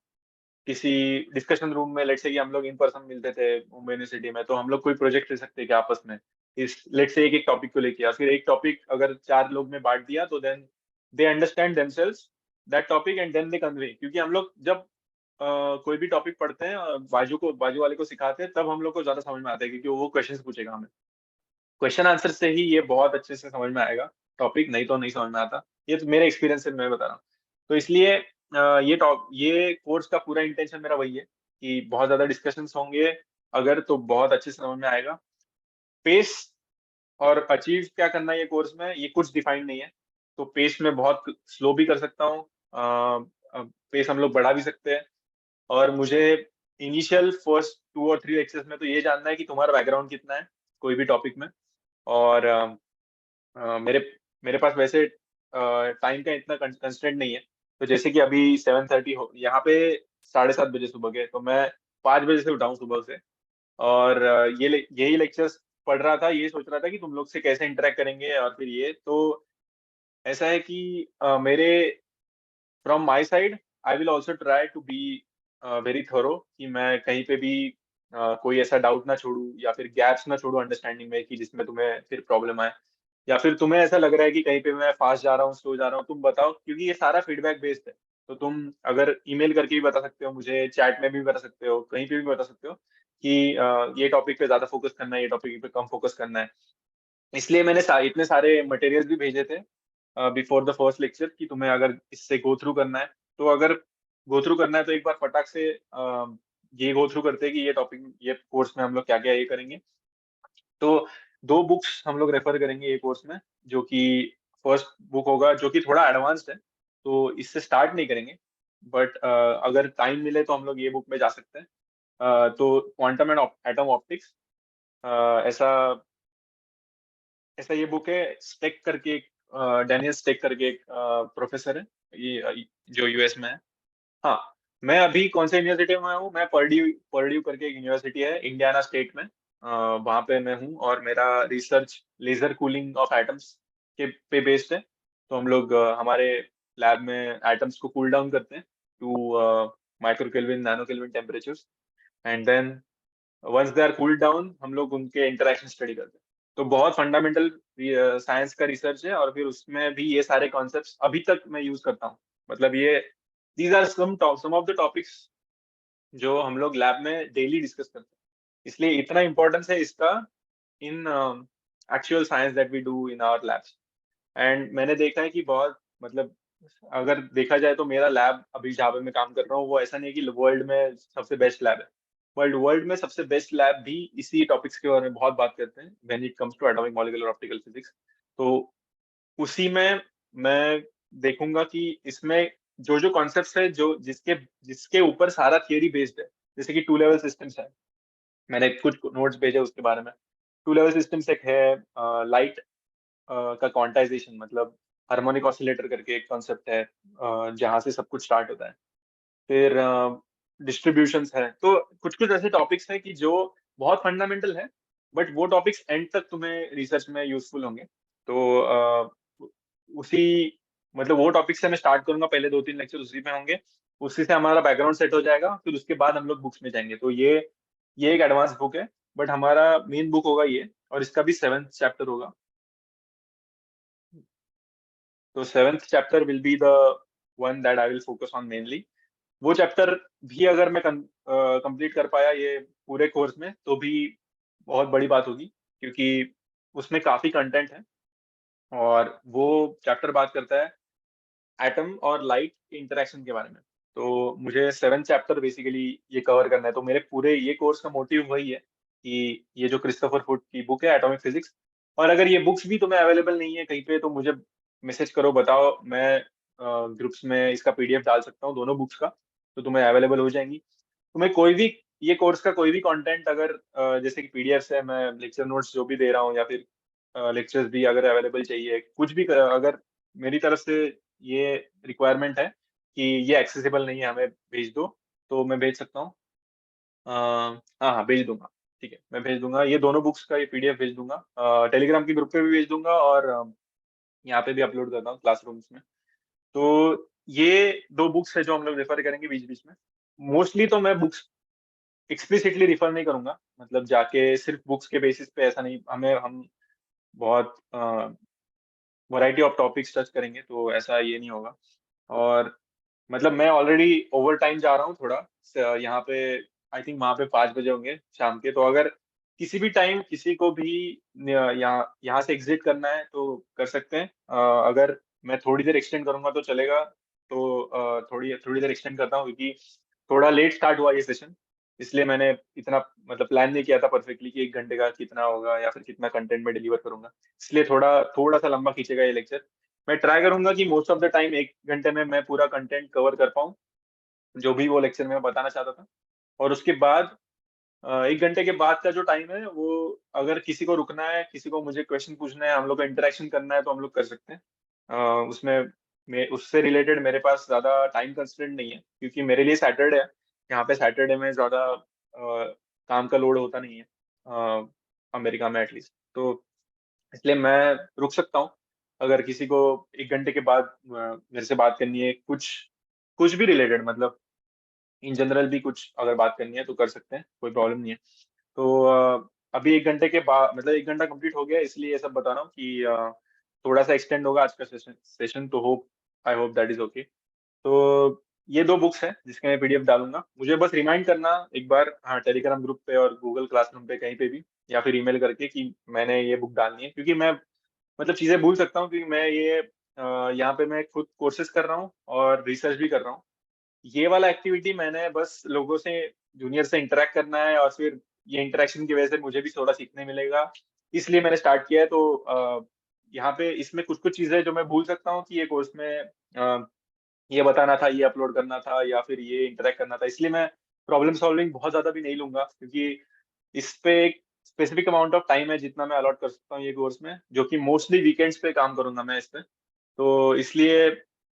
[SPEAKER 2] किसी डिस्कशन रूम में, लेट से कि हम लोग इन पर्सन मिलते थे मुंबई यूनिवर्सिटी में, तो हम लोग कोई प्रोजेक्ट ले सकते हैं क्या आपस में, इस लेट से एक एक टॉपिक को लेके। या फिर एक टॉपिक अगर चार लोग में बांट दिया, तो then they understand themselves that topic and then they convey. क्योंकि हम लोग जब कोई भी टॉपिक पढ़ते हैं, बाजू वाले को सिखाते हैं, तब हम लोग को ज्यादा समझ में आता है, क्योंकि वो क्वेश्चन पूछेगा हमें। क्वेश्चन आंसर से ही ये बहुत अच्छे से समझ में आएगा टॉपिक, नहीं तो नहीं समझ में आता। ये तो मेरे एक्सपीरियंस से मैं बता रहा हूँ। तो इसलिए ये कोर्स का पूरा इंटेंशन मेरा वही है कि बहुत ज्यादा डिस्कशंस होंगे, अगर तो बहुत अच्छे से समझ में आएगा। पेस और अचीव क्या करना है ये कोर्स में, ये कुछ डिफाइंड नहीं है। तो पेस में बहुत स्लो भी कर सकता हूँ, पेस हम लोग बढ़ा भी सकते हैं। और मुझे इनिशियल फर्स्ट 2 और 3 लेक्चर्स में तो ये जानना है कि तुम्हारा बैकग्राउंड कितना है कोई भी टॉपिक में। और मेरे मेरे पास वैसे टाइम का इतना कंस्ट्रेंट नहीं है। तो जैसे कि अभी 7:30 हो यहाँ पे, 7:30 बजे सुबह के, तो मैं 5 बजे से उठाऊँ सुबह से। और यही लेक्चर्स पढ़ रहा था, ये सोच रहा था कि तुम लोग से कैसे इंटरेक्ट करेंगे। और फिर ये तो ऐसा है कि मेरे from my side I will also try to be very thorough, कि मैं कहीं पे भी कोई ऐसा डाउट ना छोड़ू, या फिर गैप्स ना छोड़ू अंडरस्टैंडिंग में, कि जिसमें तुम्हें फिर प्रॉब्लम आए, या फिर तुम्हें ऐसा लग रहा है कि कहीं पे मैं फास्ट जा रहा हूँ, स्लो जा रहा हूँ, तुम बताओ। क्योंकि ये सारा फीडबैक बेस्ड है। तो तुम अगर ईमेल करके भी बता सकते हो मुझे, चैट में भी बता सकते हो, कहीं पे भी बता सकते हो कि ये टॉपिक पे ज्यादा फोकस करना है, ये टॉपिक पे कम फोकस करना है। इसलिए मैंने इतने सारे मटेरियल्स भी भेजे थे बिफोर द फर्स्ट लेक्चर, कि तुम्हें अगर इससे गो थ्रू करना है, तो अगर गो थ्रू करना है तो एक बार फटाक से ये गो थ्रू करते हैं कि ये टॉपिक, ये कोर्स में हम लोग क्या क्या ये करेंगे। तो 2 बुक्स हम लोग रेफर करेंगे ये कोर्स में, जो कि फर्स्ट बुक होगा जो कि थोड़ा एडवांस्ड है, तो इससे स्टार्ट नहीं करेंगे। बट अगर टाइम मिले तो हम लोग ये बुक में जा सकते हैं। तो क्वांटम एंड एटम ऑप्टिक्स, ऐसा ऐसा ये बुक है। स्टेक करके एक, डेनियल स्टेक करके एक प्रोफेसर है, ये जो यूएस में है। हाँ, मैं अभी कौन से यूनिवर्सिटी में हूँ, मैं पर्ड्यू करके एक यूनिवर्सिटी है इंडियाना स्टेट में, वहाँ पे मैं हूँ। और मेरा research laser cooling of atoms के पे बेस्ड है। तो हम लोग हमारे लैब में एटम्स को कूल डाउन करते हैं to micro kelvin, nano kelvin temperatures. And then once they are cooled down, हम लोग उनके इंटरेक्शन स्टडी करते हैं। तो बहुत फंडामेंटल साइंस का रिसर्च है, और फिर उसमें भी ये सारे कॉन्सेप्ट्स अभी तक मैं यूज करता हूँ। मतलब ये these are some of the topics जो हम लोग लैब में डेली डिस्कस करते हैं। इसलिए इतना इम्पोर्टेंस है इसका in actual science that we do in our labs. And मैंने देखा है कि बहुत, मतलब अगर देखा जाए तो मेरा लैब अभी जहाँ पे मैं काम कर रहा हूँ, वो ऐसा नहीं है कि वर्ल्ड में सबसे बेस्ट लैब है। वर्ल्ड में सबसे बेस्ट लैब भी इसी टॉपिक्स के बारे में बहुत बात करते हैं, when it comes to atomic molecular optical physics. तो उसी में मैं देखूंगा कि इसमें जो जो कॉन्सेप्ट्स है, जो जिसके जिसके ऊपर सारा थियरी बेस्ड है, जैसे कि 2 लेवल सिस्टम्स है। मैंने कुछ नोट्स भेजे उसके बारे में। 2 लेवल सिस्टम्स एक है, लाइट का क्वांटाइजेशन, मतलब हार्मोनिक ऑसिलेटर करके एक कॉन्सेप्ट है, जहाँ से सब कुछ स्टार्ट होता है। फिर डिस्ट्रीब्यूशंस है। तो कुछ कुछ ऐसे टॉपिक्स हैं कि जो बहुत फंडामेंटल है, बट वो टॉपिक्स एंड तक तुम्हें रिसर्च में यूजफुल होंगे। तो उसी मतलब वो टॉपिक से मैं स्टार्ट करूंगा, पहले 2-3 लेक्चर उसी में होंगे, उसी से हमारा बैकग्राउंड सेट हो जाएगा, फिर उसके बाद हम लोग बुक्स में जाएंगे। तो ये एक एडवांस बुक है, बट हमारा मेन बुक होगा ये, और इसका भी 7th चैप्टर होगा। तो 7th chapter will be the one that I will focus on mainly. वो चैप्टर भी अगर मैं कंप्लीट कर पाया ये पूरे कोर्स में, तो भी बहुत बड़ी बात होगी, क्योंकि उसमें काफी कंटेंट है। और वो चैप्टर बात करता है एटम और लाइट के इंटरेक्शन के बारे में। तो मुझे 7th चैप्टर बेसिकली ये कवर करना है। तो मेरे पूरे ये कोर्स का मोटिव वही है कि ये जो क्रिस्टोफर फुट की बुक है एटॉमिक फिजिक्स, और अगर ये बुक्स भी तुम्हें अवेलेबल नहीं है कहीं पे, तो मुझे मैसेज करो, बताओ, मैं ग्रुप्स में इसका पीडीएफ डाल सकता हूँ दोनों बुक्स का, तो तुम्हें अवेलेबल हो जाएंगी। तुम्हें कोई भी ये कोर्स का कोई भी कंटेंट अगर जैसे कि पीडीएफ है, मैं लेक्चर नोट्स जो भी दे रहा हूँ, या फिर लेक्चर्स भी अगर अवेलेबल चाहिए, कुछ भी अगर मेरी तरफ से ये रिक्वायरमेंट है कि ये एक्सेसिबल नहीं है, हमें भेज दो, तो मैं भेज सकता हूँ। हाँ हाँ, भेज दूंगा। ठीक है, मैं भेज दूंगा ये दोनों बुक्स का ये पीडीएफ भेज दूंगा, टेलीग्राम के ग्रुप पे भी भेज दूंगा, और यहाँ पे भी अपलोड करता हूँ क्लासरूम्स में। तो ये दो बुक्स है जो हम लोग रेफर करेंगे बीच बीच में। मोस्टली तो मैं बुक्स एक्सप्लिसिटली रिफर नहीं करूंगा, मतलब जाके सिर्फ बुक्स के बेसिस पे ऐसा नहीं, हम बहुत वैरायटी ऑफ टॉपिक्स टच करेंगे, तो ऐसा ये नहीं होगा। और मतलब मैं ऑलरेडी ओवर टाइम जा रहा हूँ थोड़ा, यहाँ पे आई थिंक वहाँ पे 5 बजे होंगे शाम के, तो अगर किसी भी टाइम किसी को भी यहाँ यहाँ से एग्जिट करना है तो कर सकते हैं। अगर मैं थोड़ी देर एक्सटेंड करूंगा तो चलेगा, तो थोड़ी थोड़ी देर एक्सटेंड करता हूँ, क्योंकि थोड़ा लेट स्टार्ट हुआ ये सेशन, इसलिए मैंने इतना मतलब प्लान नहीं किया था परफेक्टली कि 1 घंटे का कितना होगा या फिर कितना कंटेंट मैं डिलीवर करूंगा, इसलिए थोड़ा थोड़ा सा लंबा खींचेगा ये लेक्चर। मैं ट्राई करूंगा कि मोस्ट ऑफ द टाइम 1 घंटे में मैं पूरा कंटेंट कवर कर पाऊँ, जो भी वो लेक्चर में मैं बताना चाहता था। और उसके बाद 1 घंटे के बाद का जो टाइम है, वो अगर किसी को रुकना है, किसी को मुझे क्वेश्चन पूछना है, हम लोग का इंटरेक्शन करना है, तो हम लोग कर सकते हैं। उसमें उससे रिलेटेड मेरे पास ज्यादा टाइम कंस्ट्रेंट नहीं है, क्योंकि मेरे लिए सैटरडे है, यहाँ पे सैटरडे में ज्यादा काम का लोड होता नहीं है, अमेरिका में एटलीस्ट। तो इसलिए मैं रुक सकता हूँ, अगर किसी को 1 घंटे के बाद मेरे से बात करनी है, कुछ कुछ भी रिलेटेड, मतलब इन जनरल भी कुछ अगर बात करनी है तो कर सकते हैं, कोई प्रॉब्लम नहीं है। तो अभी 1 घंटे के बाद मतलब 1 घंटा कंप्लीट हो गया, इसलिए ये सब बता रहा हूँ कि थोड़ा सा एक्सटेंड होगा आज का सेशन, तो I hope that is okay. तो ये दो बुक्स हैं जिसके मैं पीडीएफ डालूंगा, मुझे बस रिमाइंड करना एक बार, हाँ, टेलीग्राम ग्रुप पे और गूगल क्लासरूम पे कहीं पे भी, या फिर ईमेल करके, कि मैंने ये बुक डालनी है, क्योंकि मैं मतलब चीजें भूल सकता हूँ, क्योंकि मैं ये यहाँ पे मैं खुद कोर्सेज कर रहा हूँ और रिसर्च भी कर रहा हूँ। ये वाला एक्टिविटी मैंने बस लोगों से, जूनियर से इंटरेक्ट करना है, और फिर ये इंटरेक्शन की वजह से मुझे भी थोड़ा सीखने मिलेगा, इसलिए मैंने स्टार्ट किया है। तो यहाँ पे इसमें कुछ कुछ चीजें जो मैं भूल सकता हूँ कि ये कोर्स में ये बताना था, ये अपलोड करना था, या फिर ये इंटरेक्ट करना था, इसलिए मैं प्रॉब्लम सॉल्विंग बहुत ज्यादा भी नहीं लूंगा, क्योंकि इस पे एक स्पेसिफिक अमाउंट ऑफ टाइम है जितना मैं अलॉट कर सकता हूँ ये कोर्स में, जो कि मोस्टली वीकेंड्स पे काम करूंगा मैं इस पे। तो इसलिए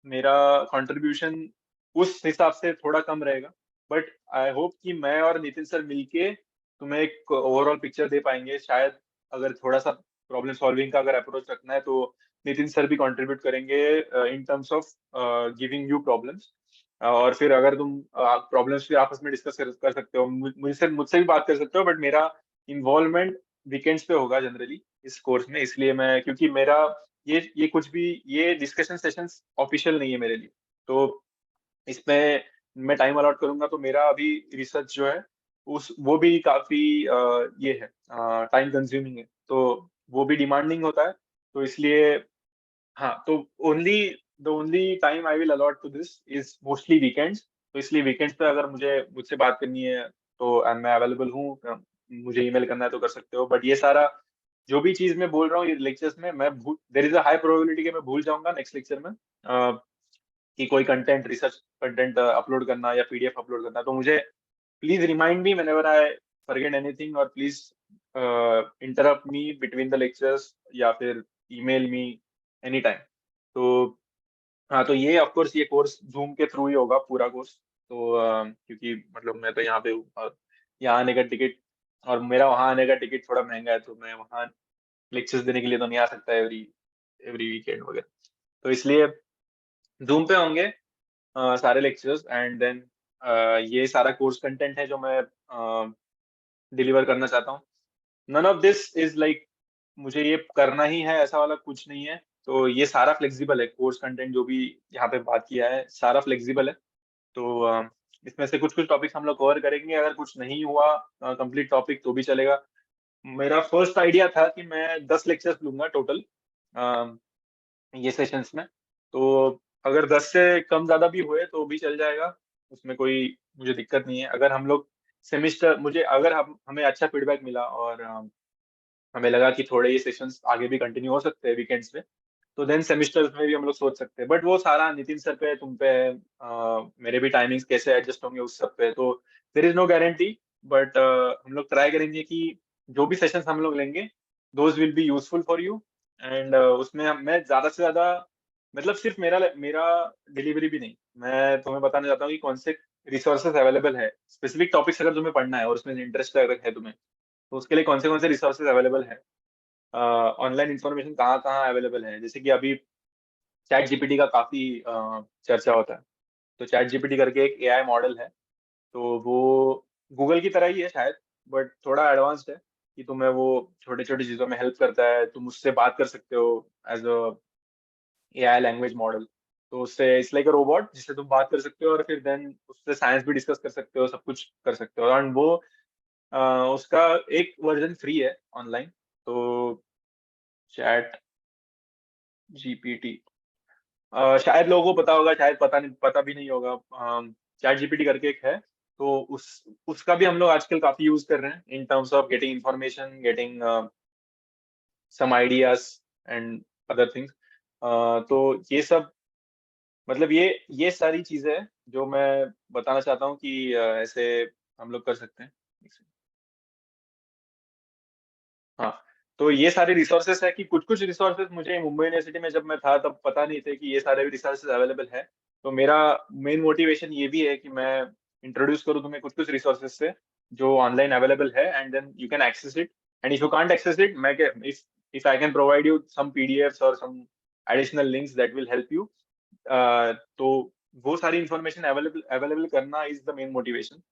[SPEAKER 2] मेरा कंट्रीब्यूशन उस हिसाब से थोड़ा कम रहेगा, बट आई होप कि मैं और नितिन सर मिलके तुम्हें एक ओवरऑल पिक्चर दे पाएंगे शायद। अगर थोड़ा सा प्रॉब्लम सॉल्विंग का अगर अप्रोच रखना है, तो नितिन सर भी कंट्रीब्यूट करेंगे इन terms of giving you problems. और फिर अगर तुम प्रॉब्लम्स भी आपस में डिस्कस कर सकते हो, मुझसे मुझसे भी बात कर सकते हो, बट मेरा इन्वॉल्वमेंट वीकेंड्स पे होगा जनरली इस कोर्स में, इसलिए मैं, क्योंकि मेरा ये कुछ भी, ये डिस्कशन सेशंस ऑफिशियल नहीं है मेरे लिए, तो इसमें मैं टाइम अलॉट करूंगा, तो मेरा अभी रिसर्च जो है उस वो भी काफी ये है, टाइम कंज्यूमिंग है, तो वो भी डिमांडिंग होता है। तो इसलिए हाँ, तो only the only time I will allot to this is mostly weekends. तो इसलिए वीकेंड्स पे अगर मुझसे बात करनी है, तो मैं अवेलेबल हूँ, मुझे ईमेल करना है तो कर सकते हो, बट ये सारा जो भी चीज मैं बोल रहा हूँ ये लेक्चर्स में, मैं there is a high probability कि मैं भूल जाऊंगा नेक्स्ट लेक्चर में, कि कोई कंटेंट, रिसर्च कंटेंट अपलोड करना या पीडीएफ अपलोड करना। तो मुझे please remind me whenever I forget anything, और please interrupt me between the lectures, या फिर ईमेल मी एनी टाइम। तो हाँ, तो ये ऑफ कोर्स ये कोर्स जूम के थ्रू ही होगा पूरा कोर्स। तो क्योंकि मतलब मैं तो यहाँ पे हूँ, और यहाँ आने का टिकट, और मेरा वहाँ आने का टिकट थोड़ा महंगा है, तो मैं वहाँ लेक्चर्स देने के लिए तो नहीं आ सकता एवरी एवरी वीकेंड वगैरह, तो इसलिए जूम पे होंगे सारे लेक्चर्स, एंड देन ये सारा कोर्स कंटेंट है जो मैं डिलीवर करना चाहता हूँ। None of this is like मुझे ये करना ही है ऐसा वाला कुछ नहीं है। तो ये सारा फ्लेक्सिबल है, कोर्स कंटेंट जो भी यहाँ पे बात किया है सारा फ्लेक्सिबल है। तो इसमें से कुछ कुछ टॉपिक्स हम लोग कवर करेंगे, अगर कुछ नहीं हुआ कंप्लीट टॉपिक तो भी चलेगा। मेरा फर्स्ट आइडिया था कि मैं 10 लेक्चर्स लूंगा टोटल ये सेशंस में। तो अगर 10 से कम ज्यादा भी हुए तो भी चल जाएगा, उसमें कोई मुझे दिक्कत नहीं है। अगर हम लोग सेमिस्टर मुझे अगर हम हमें अच्छा फीडबैक मिला और हमें लगा कि थोड़े ये सेशंस आगे भी कंटिन्यू हो सकते हैं वीकेंड्स पे, तो देन सेमिस्टर्स में भी हम लोग सोच सकते हैं। बट वो सारा नितिन सर पे, तुम पे है, मेरे भी टाइमिंग्स कैसे एडजस्ट होंगे उस सब पे, तो there is no guarantee. But हम लोग ट्राई करेंगे कि जो भी सेशंस हम लोग लेंगे those will be useful for you. And उसमें मैं ज्यादा से ज्यादा, मतलब सिर्फ मेरा मेरा डिलीवरी भी नहीं, मैं तुम्हें बताना चाहता हूँ कि कौन से रिसोर्सेज अवेलेबल है। स्पेसिफिक टॉपिक्स अगर तुम्हें पढ़ना है और उसमें इंटरेस्ट अगर है तुम्हें, तो उसके लिए कौन से रिसोर्सेज अवेलेबल है, ऑनलाइन इंफॉर्मेशन कहाँ कहाँ अवेलेबल है। जैसे कि अभी चैट जीपीटी का काफी चर्चा होता है। तो चैट जीपीटी करके एक एआई मॉडल है, तो वो गूगल की तरह ही है शायद, बट थोड़ा एडवांस्ड है कि तुम्हें वो छोटे छोटे चीजों में हेल्प करता है। तुम उससे बात कर सकते हो as a AI language model. तो उससे इट्स लाइक अ रोबोट जिससे तुम बात कर सकते हो, और फिर देन उससे साइंस भी डिस्कस कर सकते हो, सब कुछ कर सकते हो। एंड वो अ, उसका एक वर्जन फ्री है ऑनलाइन। तो चैट जीपीटी शायद लोगों को पता होगा, शायद पता नहीं, पता भी नहीं होगा। चैट जीपीटी करके एक है, तो उसका भी हम लोग आजकल काफी यूज कर रहे हैं in terms of getting information, getting some ideas and other things. तो ये सब, मतलब ये सारी चीजें हैं जो मैं बताना चाहता हूँ कि ऐसे हम लोग कर सकते हैं। हाँ, तो ये सारे रिसोर्सेस है कि कुछ कुछ रिसोर्सेस मुझे मुंबई यूनिवर्सिटी में जब मैं था तब पता नहीं थे कि ये सारे भी रिसोर्सेस अवेलेबल है। तो मेरा मेन मोटिवेशन ये भी है कि मैं इंट्रोड्यूस करूँ तुम्हें कुछ कुछ रिसोर्सेस से जो ऑनलाइन अवेलेबल है, and then you can access it. And if you can't access it, मैं if I can provide you some PDFs और some additional links that will help you. तो वो सारी इंफॉर्मेशन अवेलेबल अवेलेबल करना is the main motivation.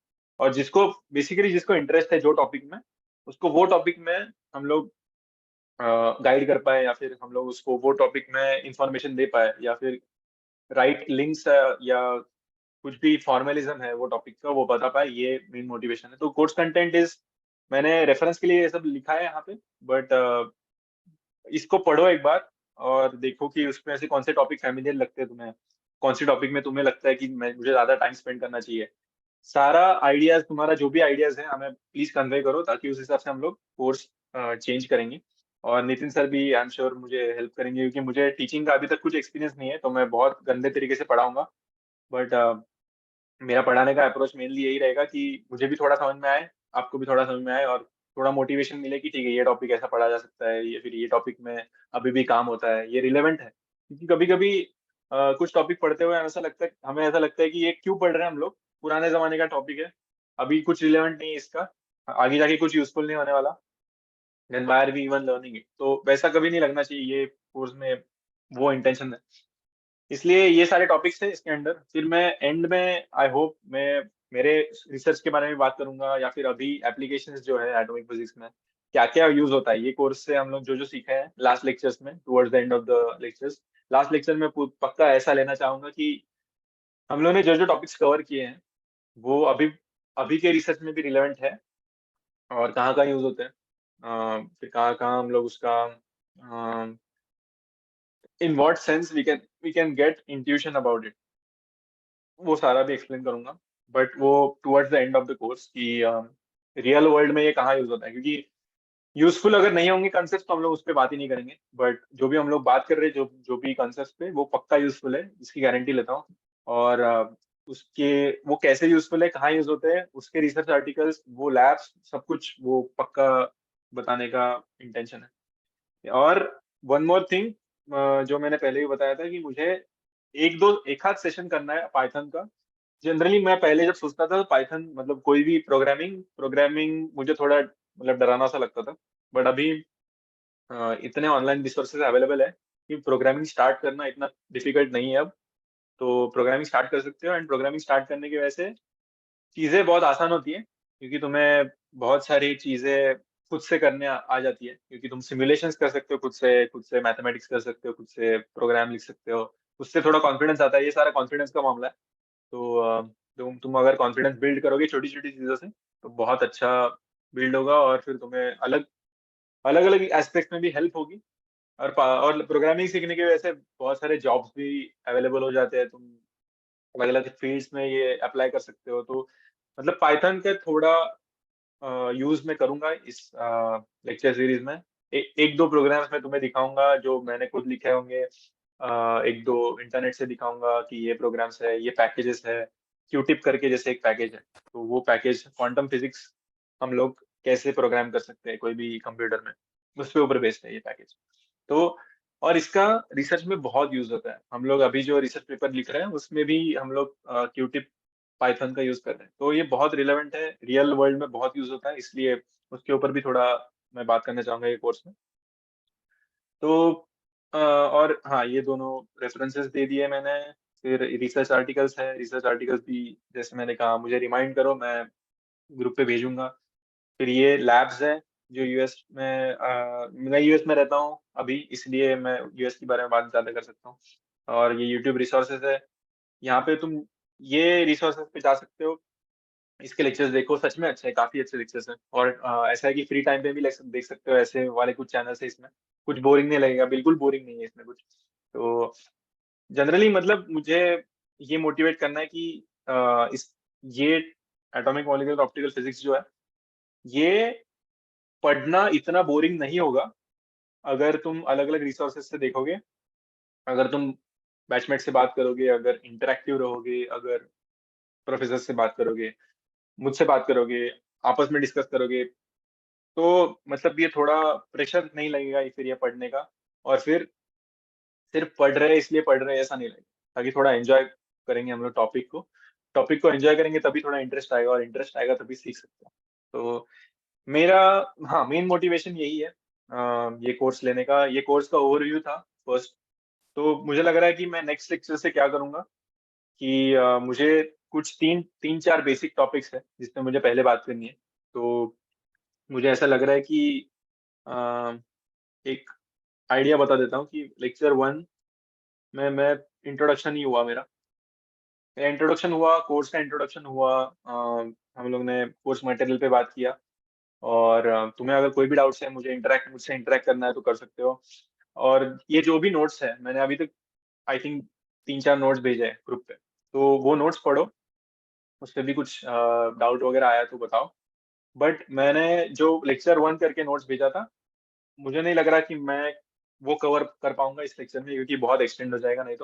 [SPEAKER 2] और जिसको basically जिसको interest है जो टॉपिक में, उसको वो टॉपिक में हम लोग गाइड कर पाए, या फिर हम लोग उसको वो टॉपिक में इंफॉर्मेशन दे पाए, या फिर राइट लिंक्स या कुछ भी फॉर्मेलिज्म है वो टॉपिक का वो बता पाए, ये मेन मोटिवेशन है। तो कोर्स कंटेंट इज, मैंने रेफरेंस के लिए ये सब लिखा है यहाँ पे, बट इसको पढ़ो एक बार और देखो कि उसमें ऐसे कौन से टॉपिक फैमिलियर लगते हैं तुम्हें, कौन से टॉपिक में तुम्हें लगता है कि मुझे ज्यादा टाइम स्पेंड करना चाहिए। सारा आइडियाज, तुम्हारा जो भी आइडियाज है हमें प्लीज कन्वे करो, ताकि उस हिसाब से हम लोग कोर्स चेंज करेंगे। और नितिन सर भी आई एम श्योर मुझे हेल्प करेंगे, क्योंकि मुझे टीचिंग का अभी तक कुछ एक्सपीरियंस नहीं है, तो मैं बहुत गंदे तरीके से पढ़ाऊंगा। बट मेरा पढ़ाने का अप्रोच मेनली यही रहेगा कि मुझे भी थोड़ा समझ में आए, आपको भी थोड़ा समझ में आए, और थोड़ा मोटिवेशन मिले कि ठीक है ये टॉपिक ऐसा पढ़ा जा सकता है, या फिर ये टॉपिक में अभी भी काम होता है, ये रिलेवेंट है। क्योंकि कभी कभी कुछ टॉपिक पढ़ते हुए हमें ऐसा लगता है कि ये क्यों पढ़ रहे हैं हम लोग, पुराने जमाने का टॉपिक है, अभी कुछ रिलेवेंट नहीं है इसका, आगे जाके कुछ यूजफुल नहीं होने वाला, then why are we even learning it. तो वैसा कभी नहीं लगना चाहिए ये कोर्स में, वो इंटेंशन है। इसलिए ये सारे टॉपिक्स थे इसके अंडर। फिर मैं एंड में आई होप मैं मेरे रिसर्च के बारे में बात करूंगा, या फिर अभी एप्लीकेशंस जो है एटॉमिक फिजिक्स में क्या क्या यूज होता है ये कोर्स से, हम लोग जो जो सीखे हैं लास्ट लेक्चर्स में, towards the end of the lectures. Last lecture में पक्का ऐसा लेना चाहूंगा कि हम लोगों ने जो जो टॉपिक्स कवर किए हैं वो अभी अभी के रिसर्च में भी रिलेवेंट है, और कहाँ कहाँ यूज होते हैं, फिर कहाँ कहाँ हम लोग उसका in what sense we can get intuition about it, वो सारा भी एक्सप्लेन करूंगा। बट वो towards the end of the course कि रियल वर्ल्ड में ये कहाँ यूज होता है, क्योंकि यूजफुल अगर नहीं होंगे कंसेप्ट तो हम लोग उस पर बात ही नहीं करेंगे। बट जो भी हम लोग बात कर रहे हैं, जो जो भी कंसेप्ट पे, वो पक्का यूजफुल है, इसकी गारंटी लेता हूँ। और उसके वो कैसे यूजफुल है, कहाँ यूज होते हैं, उसके रिसर्च आर्टिकल्स, वो लैब्स, सब कुछ वो पक्का बताने का इंटेंशन है। और वन मोर थिंग, जो मैंने पहले भी बताया था कि मुझे एक आध सेशन करना है पाइथन का। जनरली मैं पहले जब सोचता था तो पाइथन, मतलब कोई भी प्रोग्रामिंग प्रोग्रामिंग मुझे थोड़ा मतलब डरावना सा लगता था। बट अभी इतने ऑनलाइन रिसोर्सेज अवेलेबल है कि प्रोग्रामिंग स्टार्ट करना इतना डिफिकल्ट नहीं है अब। तो प्रोग्रामिंग स्टार्ट कर सकते हो। एंड प्रोग्रामिंग स्टार्ट करने की वजह से चीजें बहुत आसान होती है, क्योंकि तुम्हें बहुत सारी चीजें खुद से करने आ जाती है, क्योंकि तुम सिमुलेशंस कर सकते हो खुद से मैथमेटिक्स कर सकते हो, खुद से प्रोग्राम लिख सकते हो। उससे थोड़ा कॉन्फिडेंस आता है, ये सारा कॉन्फिडेंस का मामला है। तो तुम अगर कॉन्फिडेंस बिल्ड करोगे छोटी छोटी चीजों से, तो बहुत अच्छा बिल्ड होगा, और फिर तुम्हें अलग अलग अलग एस्पेक्ट में भी हेल्प होगी। और प्रोग्रामिंग सीखने की वजह से बहुत सारे जॉब्स भी अवेलेबल हो जाते हैं। तुम अलग अलग फील्ड्स में ये अप्लाई कर सकते हो। तो मतलब पाइथन का थोड़ा यूज मैं करूंगा इस लेक्चर सीरीज में। एक दो प्रोग्राम्स मैं तुम्हें दिखाऊंगा जो मैंने खुद लिखे होंगे। एक दो इंटरनेट से दिखाऊंगा कि ये प्रोग्राम्स है, ये पैकेजेस है। क्यूटिप करके जैसे एक पैकेज है, तो वो पैकेज क्वांटम फिजिक्स हम लोग कैसे प्रोग्राम कर सकते हैं कोई भी कंप्यूटर में, उस पे ऊपर बेस्ड है ये पैकेज। तो और इसका रिसर्च में बहुत यूज होता है। हम लोग अभी जो रिसर्च पेपर लिख रहे हैं उसमें भी हम लोग क्यूटिप पाइथन का यूज कर रहे हैं। तो ये बहुत रिलेवेंट है, रियल वर्ल्ड में बहुत यूज होता है, इसलिए उसके ऊपर भी थोड़ा मैं बात करना चाहूंगा ये कोर्स में। तो और हाँ, ये दोनों रेफरेंसेस दे दिए मैंने। फिर रिसर्च आर्टिकल्स है, रिसर्च आर्टिकल्स भी जैसे मैंने कहा मुझे रिमाइंड करो, मैं ग्रुप पे भेजूंगा। फिर ये लैब्स है जो यूएस में, मैं यूएस में रहता हूँ अभी, इसलिए मैं यूएस के बारे में बात ज्यादा कर सकता हूँ। और ये यूट्यूब रिसोर्सेज है, यहाँ पे तुम ये रिसोर्सेज पे जा सकते हो, इसके लेक्चर्स देखो, सच में अच्छे हैं, काफी अच्छे लेक्चर्स हैं। और ऐसा है कि फ्री टाइम पे भी लेक्चर देख सकते हो, ऐसे वाले कुछ चैनल्स है इसमें, कुछ बोरिंग नहीं लगेगा, बिल्कुल बोरिंग नहीं है इसमें कुछ। तो जनरली मतलब मुझे ये मोटिवेट करना है कि इस ये एटॉमिक मॉलिक्यूलर ऑप्टिकल फिजिक्स जो है, ये पढ़ना इतना बोरिंग नहीं होगा अगर तुम अलग अलग रिसोर्सेज से देखोगे, अगर तुम बैचमेट से बात करोगे, अगर इंटरेक्टिव रहोगे, अगर प्रोफेसर से बात करोगे, मुझसे बात करोगे, आपस में डिस्कस करोगे, तो मतलब ये थोड़ा प्रेशर नहीं लगेगा फिर ये पढ़ने का। और फिर सिर्फ पढ़ रहे हैं इसलिए पढ़ रहे हैं ऐसा नहीं लगेगा, ताकि थोड़ा एंजॉय करेंगे हम लोग टॉपिक को एंजॉय करेंगे, तभी थोड़ा इंटरेस्ट आएगा, और इंटरेस्ट आएगा तभी सीख सकते हैं। तो मेरा, हाँ, मेन मोटिवेशन यही है ये कोर्स लेने का। ये कोर्स का ओवरव्यू था फर्स्ट। तो मुझे लग रहा है कि मैं नेक्स्ट लेक्चर से क्या करूंगा कि मुझे कुछ तीन तीन चार बेसिक टॉपिक्स है जिसमें मुझे पहले बात करनी है। तो मुझे ऐसा लग रहा है कि अ, एक आइडिया बता देता हूँ कि लेक्चर वन में मैं इंट्रोडक्शन ही हुआ मेरा इंट्रोडक्शन हुआ, कोर्स का इंट्रोडक्शन हुआ। हम लोग ने कोर्स मटेरियल पे बात किया। और तुम्हें अगर कोई भी डाउट्स है, मुझसे इंटरेक्ट करना है तो कर सकते हो। और ये जो भी नोट्स है, मैंने अभी तक आई थिंक तीन चार नोट्स भेजे हैं ग्रुप पे, तो वो नोट्स पढ़ो, उस पर भी कुछ डाउट वगैरह आया तो बताओ। बट मैंने जो लेक्चर वन करके नोट्स भेजा था, मुझे नहीं लग रहा कि मैं वो कवर कर पाऊंगा इस लेक्चर में, क्योंकि बहुत एक्सटेंड हो जाएगा नहीं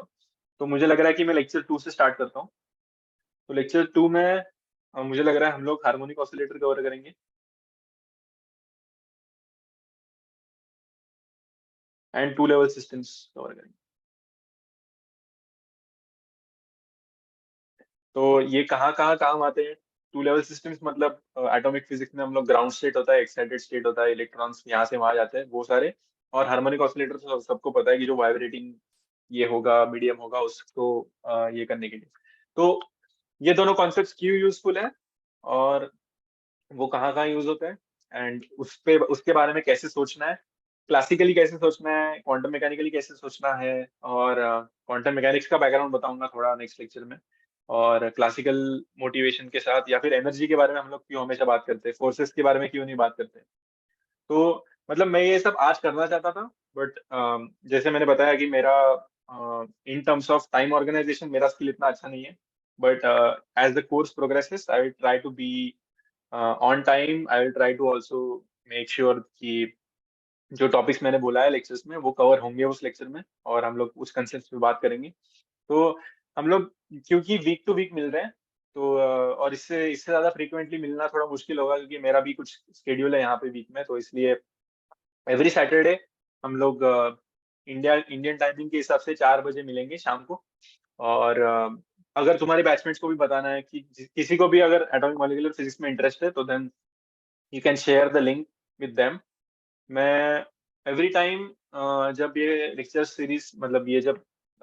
[SPEAKER 2] तो मुझे लग रहा है कि मैं लेक्चर टू से स्टार्ट करता हूँ। तो लेक्चर टू में मुझे लग रहा है हम लोग हार्मोनिक ऑसिलेटर कवर करेंगे and two level systems cover करेंगे। तो ये कहाँ कहाँ काम आते हैं टू लेवल सिस्टम्स, मतलब एटॉमिक फिजिक्स में हम लोग ग्राउंड स्टेट होता है, एक्साइटेड स्टेट होता है, इलेक्ट्रॉन्स यहाँ से वहां जाते हैं वो सारे। और हार्मोनिक ऑसिलेटर तो सबको पता है कि जो वाइब्रेटिंग ये होगा, मीडियम होगा, उसको ये करने के लिए। तो ये दोनों कॉन्सेप्ट्स क्यों यूजफुल है, और वो कहाँ कहाँ यूज होता है, एंड उसके बारे में कैसे सोचना है, क्लासिकली कैसे सोचना है, क्वांटम मैकेनिकली कैसे सोचना है। और क्वांटम मैकेनिक्स का बैकग्राउंड बताऊंगा थोड़ा नेक्स्ट लेक्चर में। और क्लासिकल मोटिवेशन के साथ, या फिर एनर्जी के बारे में हम लोग क्यों हमेशा बात करते हैं, फोर्सेस के बारे में क्यों नहीं बात करते। तो मतलब मैं ये सब आज करना चाहता था, बट जैसे मैंने बताया कि मेरा in terms of time organization मेरा स्किल इतना अच्छा नहीं है। But as the course progresses I will try to be on time. I will try to also make sure कि जो टॉपिक्स मैंने बोला है लेक्चर्स में वो कवर होंगे उस लेक्चर में, और हम लोग उस कंसेप्ट पे बात करेंगे। तो हम लोग क्योंकि वीक टू वीक मिल रहे हैं, तो और इससे इससे ज्यादा फ्रीक्वेंटली मिलना थोड़ा मुश्किल होगा, क्योंकि मेरा भी कुछ स्केड्यूल है यहाँ पे वीक में, तो इसलिए एवरी सैटरडे हम लोग इंडियन टाइमिंग के हिसाब से 4 बजे मिलेंगे शाम को। और अगर तुम्हारे बैचमेट्स को भी बताना है कि किसी को भी अगर एटॉमिक मॉलिक्यूलर फिजिक्स में इंटरेस्ट है, तो then you can share the link with them. मैं एवरी टाइम जब ये लेक्चर सीरीज, मतलब ये जब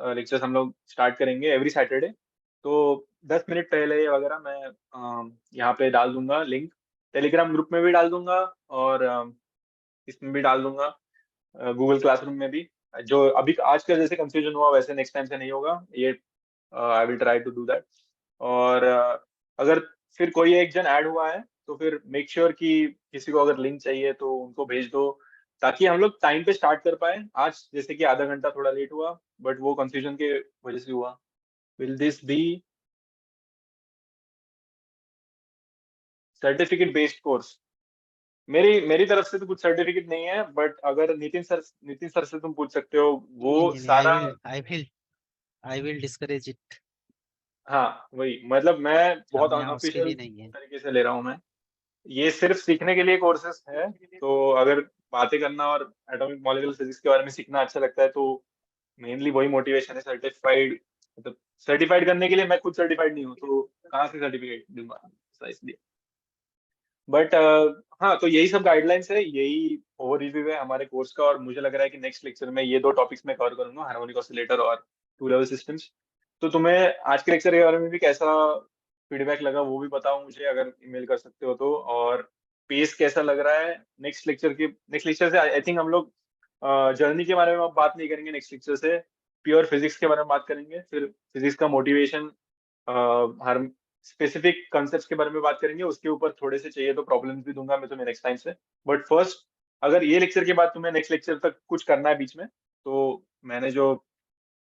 [SPEAKER 2] लेक्चर्स हम लोग स्टार्ट करेंगे एवरी सैटरडे। तो 10 मिनट पहले वगैरह मैं यहाँ पे डाल दूंगा लिंक, टेलीग्राम ग्रुप में भी डाल दूंगा और इसमें भी डाल दूंगा, गूगल क्लासरूम में भी। जो अभी आज का जैसे कंफ्यूजन हुआ वैसे नेक्स्ट टाइम से नहीं होगा ये। I will try to do that. और अगर फिर कोई एक जन ऐड हुआ है तो फिर मेक श्योर कि किसी को अगर लिंक चाहिए तो उनको भेज दो, ताकि हम लोग टाइम पे स्टार्ट कर पाए। आज जैसे कि आधा घंटा थोड़ा लेट हुआ, बट वो कंफ्यूजन के वजह से हुआ। Will this be certificate based course? मेरी मेरी तरफ से तो कुछ सर्टिफिकेट नहीं है, बट अगर नितिन सर से तुम पूछ सकते हो, वो
[SPEAKER 1] नहीं नहीं नहीं,
[SPEAKER 2] सारा।
[SPEAKER 1] I will discourage it.
[SPEAKER 2] हाँ वही, मतलब मैं बहुत
[SPEAKER 1] हम यहाँ उसके
[SPEAKER 2] अनऑफिशियल
[SPEAKER 1] लिए नहीं है।
[SPEAKER 2] तरीके से ले रहा हूँ मैं। ये सिर्फ सीखने के लिए कोर्सेस है। तो अगर बातें करना और एटॉमिक मॉलिक्यूलर फिजिक्स के बारे में सीखना अच्छा लगता है तो मेनली वही मोटिवेशन है। सर्टिफाइड मतलब सर्टिफाइड करने के लिए मैं खुद सर्टिफाइड नहीं हूँ, तो कहाँ से सर्टिफिकेट दूंगा, ऐसा इसलिए। बट हाँ, तो यही सब गाइडलाइंस है, यही ओवरव्यू है हमारे कोर्स का। और मुझे लग रहा है कि नेक्स्ट लेक्चर में ये दो टॉपिक्स में कवर करूंगा, हार्मोनिक ऑसिलेटर और टू लेवल सिस्टम्स। तो तुम्हें आज के लेक्चर के बारे में भी कैसा फीडबैक लगा वो भी बताओ मुझे, अगर ईमेल कर सकते हो तो। और पेस कैसा लग रहा है नेक्स्ट लेक्चर से आई थिंक हम लोग जर्नी के बारे में अब बात नहीं करेंगे। नेक्स्ट लेक्चर से प्योर फिजिक्स के बारे में बात करेंगे, फिर फिजिक्स का मोटिवेशन, हर स्पेसिफिक कॉन्सेप्ट्स के बारे में बात करेंगे। उसके ऊपर थोड़े से चाहिए तो प्रॉब्लम्स भी दूंगा मैं तुम्हें नेक्स्ट टाइम से। बट फर्स्ट, अगर ये लेक्चर के बाद तुम्हें नेक्स्ट लेक्चर तक कुछ करना है बीच में, तो मैंने जो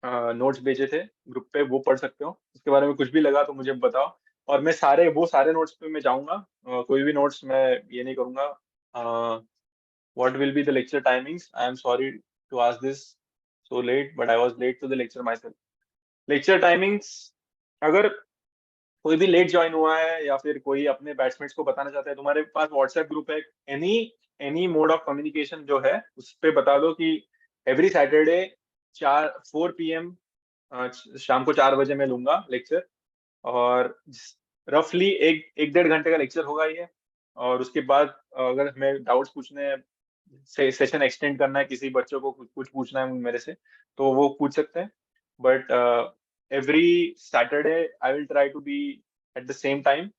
[SPEAKER 2] नोट्स भेजे थे ग्रुप पे वो पढ़ सकते हो। उसके बारे में कुछ भी लगा तो मुझे बताओ, और मैं सारे नोट्स पे मैं जाऊंगा। कोई भी नोट्स मैं ये नहीं करूंगा। What will be the lecture timings? I am sorry to ask this so late, but I was late to the lecture myself. Lecture timings, अगर कोई भी लेट ज्वाइन हुआ है या फिर कोई अपने बैचमेट्स को बताना चाहता है, तुम्हारे पास व्हाट्सएप ग्रुप है, any any mode of communication जो है उस पे बता दो कि एवरी सैटरडे 4 PM शाम को 4 बजे मैं लूंगा लेक्चर। और रफली एक एक 1.5 घंटे का लेक्चर होगा ये। और उसके बाद अगर हमें डाउट्स पूछने हैं, सेशन एक्सटेंड करना है, किसी बच्चों को कुछ कुछ पूछना है मेरे से, तो वो पूछ सकते हैं। But every Saturday I will try to be at the same time.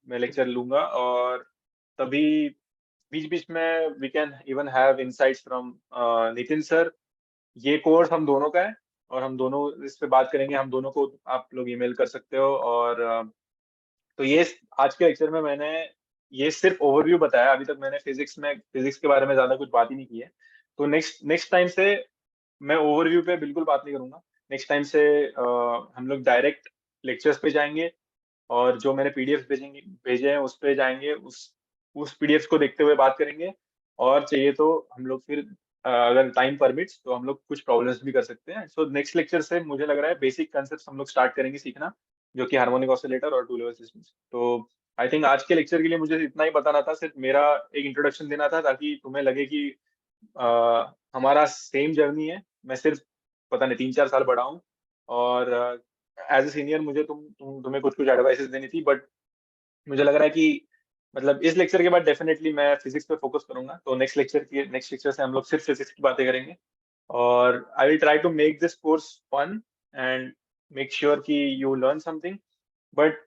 [SPEAKER 2] मैं लेक्चर लूंगा, और तभी बीच बीच में we can even have insights from Nitin sir. ये कोर्स हम दोनों का है, और हम दोनों इस पे बात करेंगे। हम दोनों को आप लोग ईमेल कर सकते हो। और तो ये आज के लेक्चर में मैंने ये सिर्फ ओवरव्यू बताया। अभी तक मैंने फिजिक्स के बारे में ज्यादा कुछ बात ही नहीं की है। तो नेक्स्ट नेक्स्ट टाइम से मैं ओवरव्यू पे बिल्कुल बात नहीं करूंगा। नेक्स्ट टाइम से हम लोग डायरेक्ट लेक्चर्स पे जाएंगे, और जो मैंने पीडीएफ भेजे हैं उस पे जाएंगे, उस पीडीएफ को देखते हुए बात करेंगे। और चाहिए तो हम लोग फिर अगर टाइम परमिट्स तो हम लोग कुछ प्रॉब्लम्स भी कर सकते हैं। सो नेक्स्ट लेक्चर से मुझे लग रहा है बेसिक कंसेप्ट हम लोग स्टार्ट करेंगे सीखना, जो कि हार्मोनिक ऑसिलेटर और टू लेवल सिस्टम्स। तो आई थिंक आज के लेक्चर के लिए मुझे इतना ही बताना था, सिर्फ मेरा एक इंट्रोडक्शन देना था, ताकि तुम्हें लगे कि हमारा सेम जर्नी है। मैं सिर्फ पता नहीं 3-4 साल बड़ा हूँ, और एज ए सीनियर मुझे तुम्हें कुछ कुछ एडवाइसेस देनी थी। बट मुझे लग रहा है कि मतलब इस लेक्चर के बाद डेफिनेटली मैं फिजिक्स पे फोकस करूंगा। तो नेक्स्ट लेक्चर से हम लोग सिर्फ फिजिक्स की बातें करेंगे। और I will try to make this course fun and make sure कि you learn something, but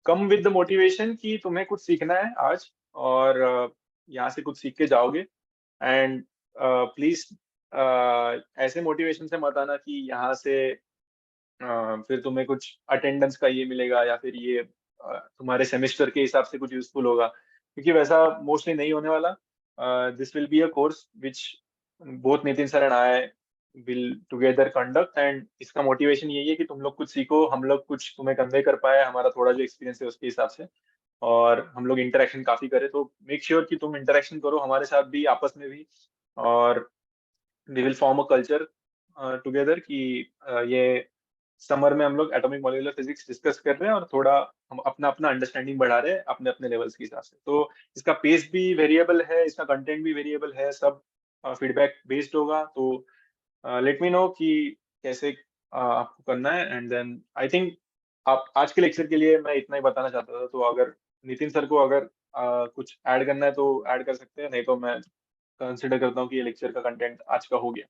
[SPEAKER 2] come with the motivation कि तुम्हें कुछ सीखना है आज, और यहाँ से कुछ सीख के जाओगे। एंड प्लीज ऐसे मोटिवेशन से मत आना कि यहाँ से फिर तुम्हें कुछ अटेंडेंस का ये मिलेगा, या फिर ये तुम्हारे सेमेस्टर के हिसाब से कुछ यूजफुल होगा, क्योंकि वैसा मोस्टली नहीं होने वाला। This will be a course which both Nitin sir and I will together conduct. And इसका मोटिवेशन यही है कि तुम लोग कुछ सीखो, हम लोग कुछ तुम्हें कन्वे कर पाए हमारा थोड़ा जो एक्सपीरियंस है उसके हिसाब से, और हम लोग इंटरेक्शन काफी करें। तो मेक श्योर कि तुम इंटरेक्शन करो हमारे साथ भी, आपस में भी। और we will form a culture together कि ये समर में हम लोग एटॉमिक मॉलिक्यूलर फिजिक्स डिस्कस कर रहे हैं, और थोड़ा हम अपना अपना अंडरस्टैंडिंग बढ़ा रहे हैं अपने अपने लेवल्स के हिसाब से। तो इसका पेस भी वेरिएबल है, इसका कंटेंट भी वेरिएबल है, सब फीडबैक बेस्ड होगा। तो लेट मी नो कि कैसे आपको करना है। एंड देन आई थिंक आप आज के लेक्चर के लिए मैं इतना ही बताना चाहता था। तो अगर नितिन सर को अगर कुछ ऐड करना है तो ऐड कर सकते हैं, नहीं तो मैं कंसिडर करता हूँ कि ये लेक्चर का कंटेंट आज का हो गया।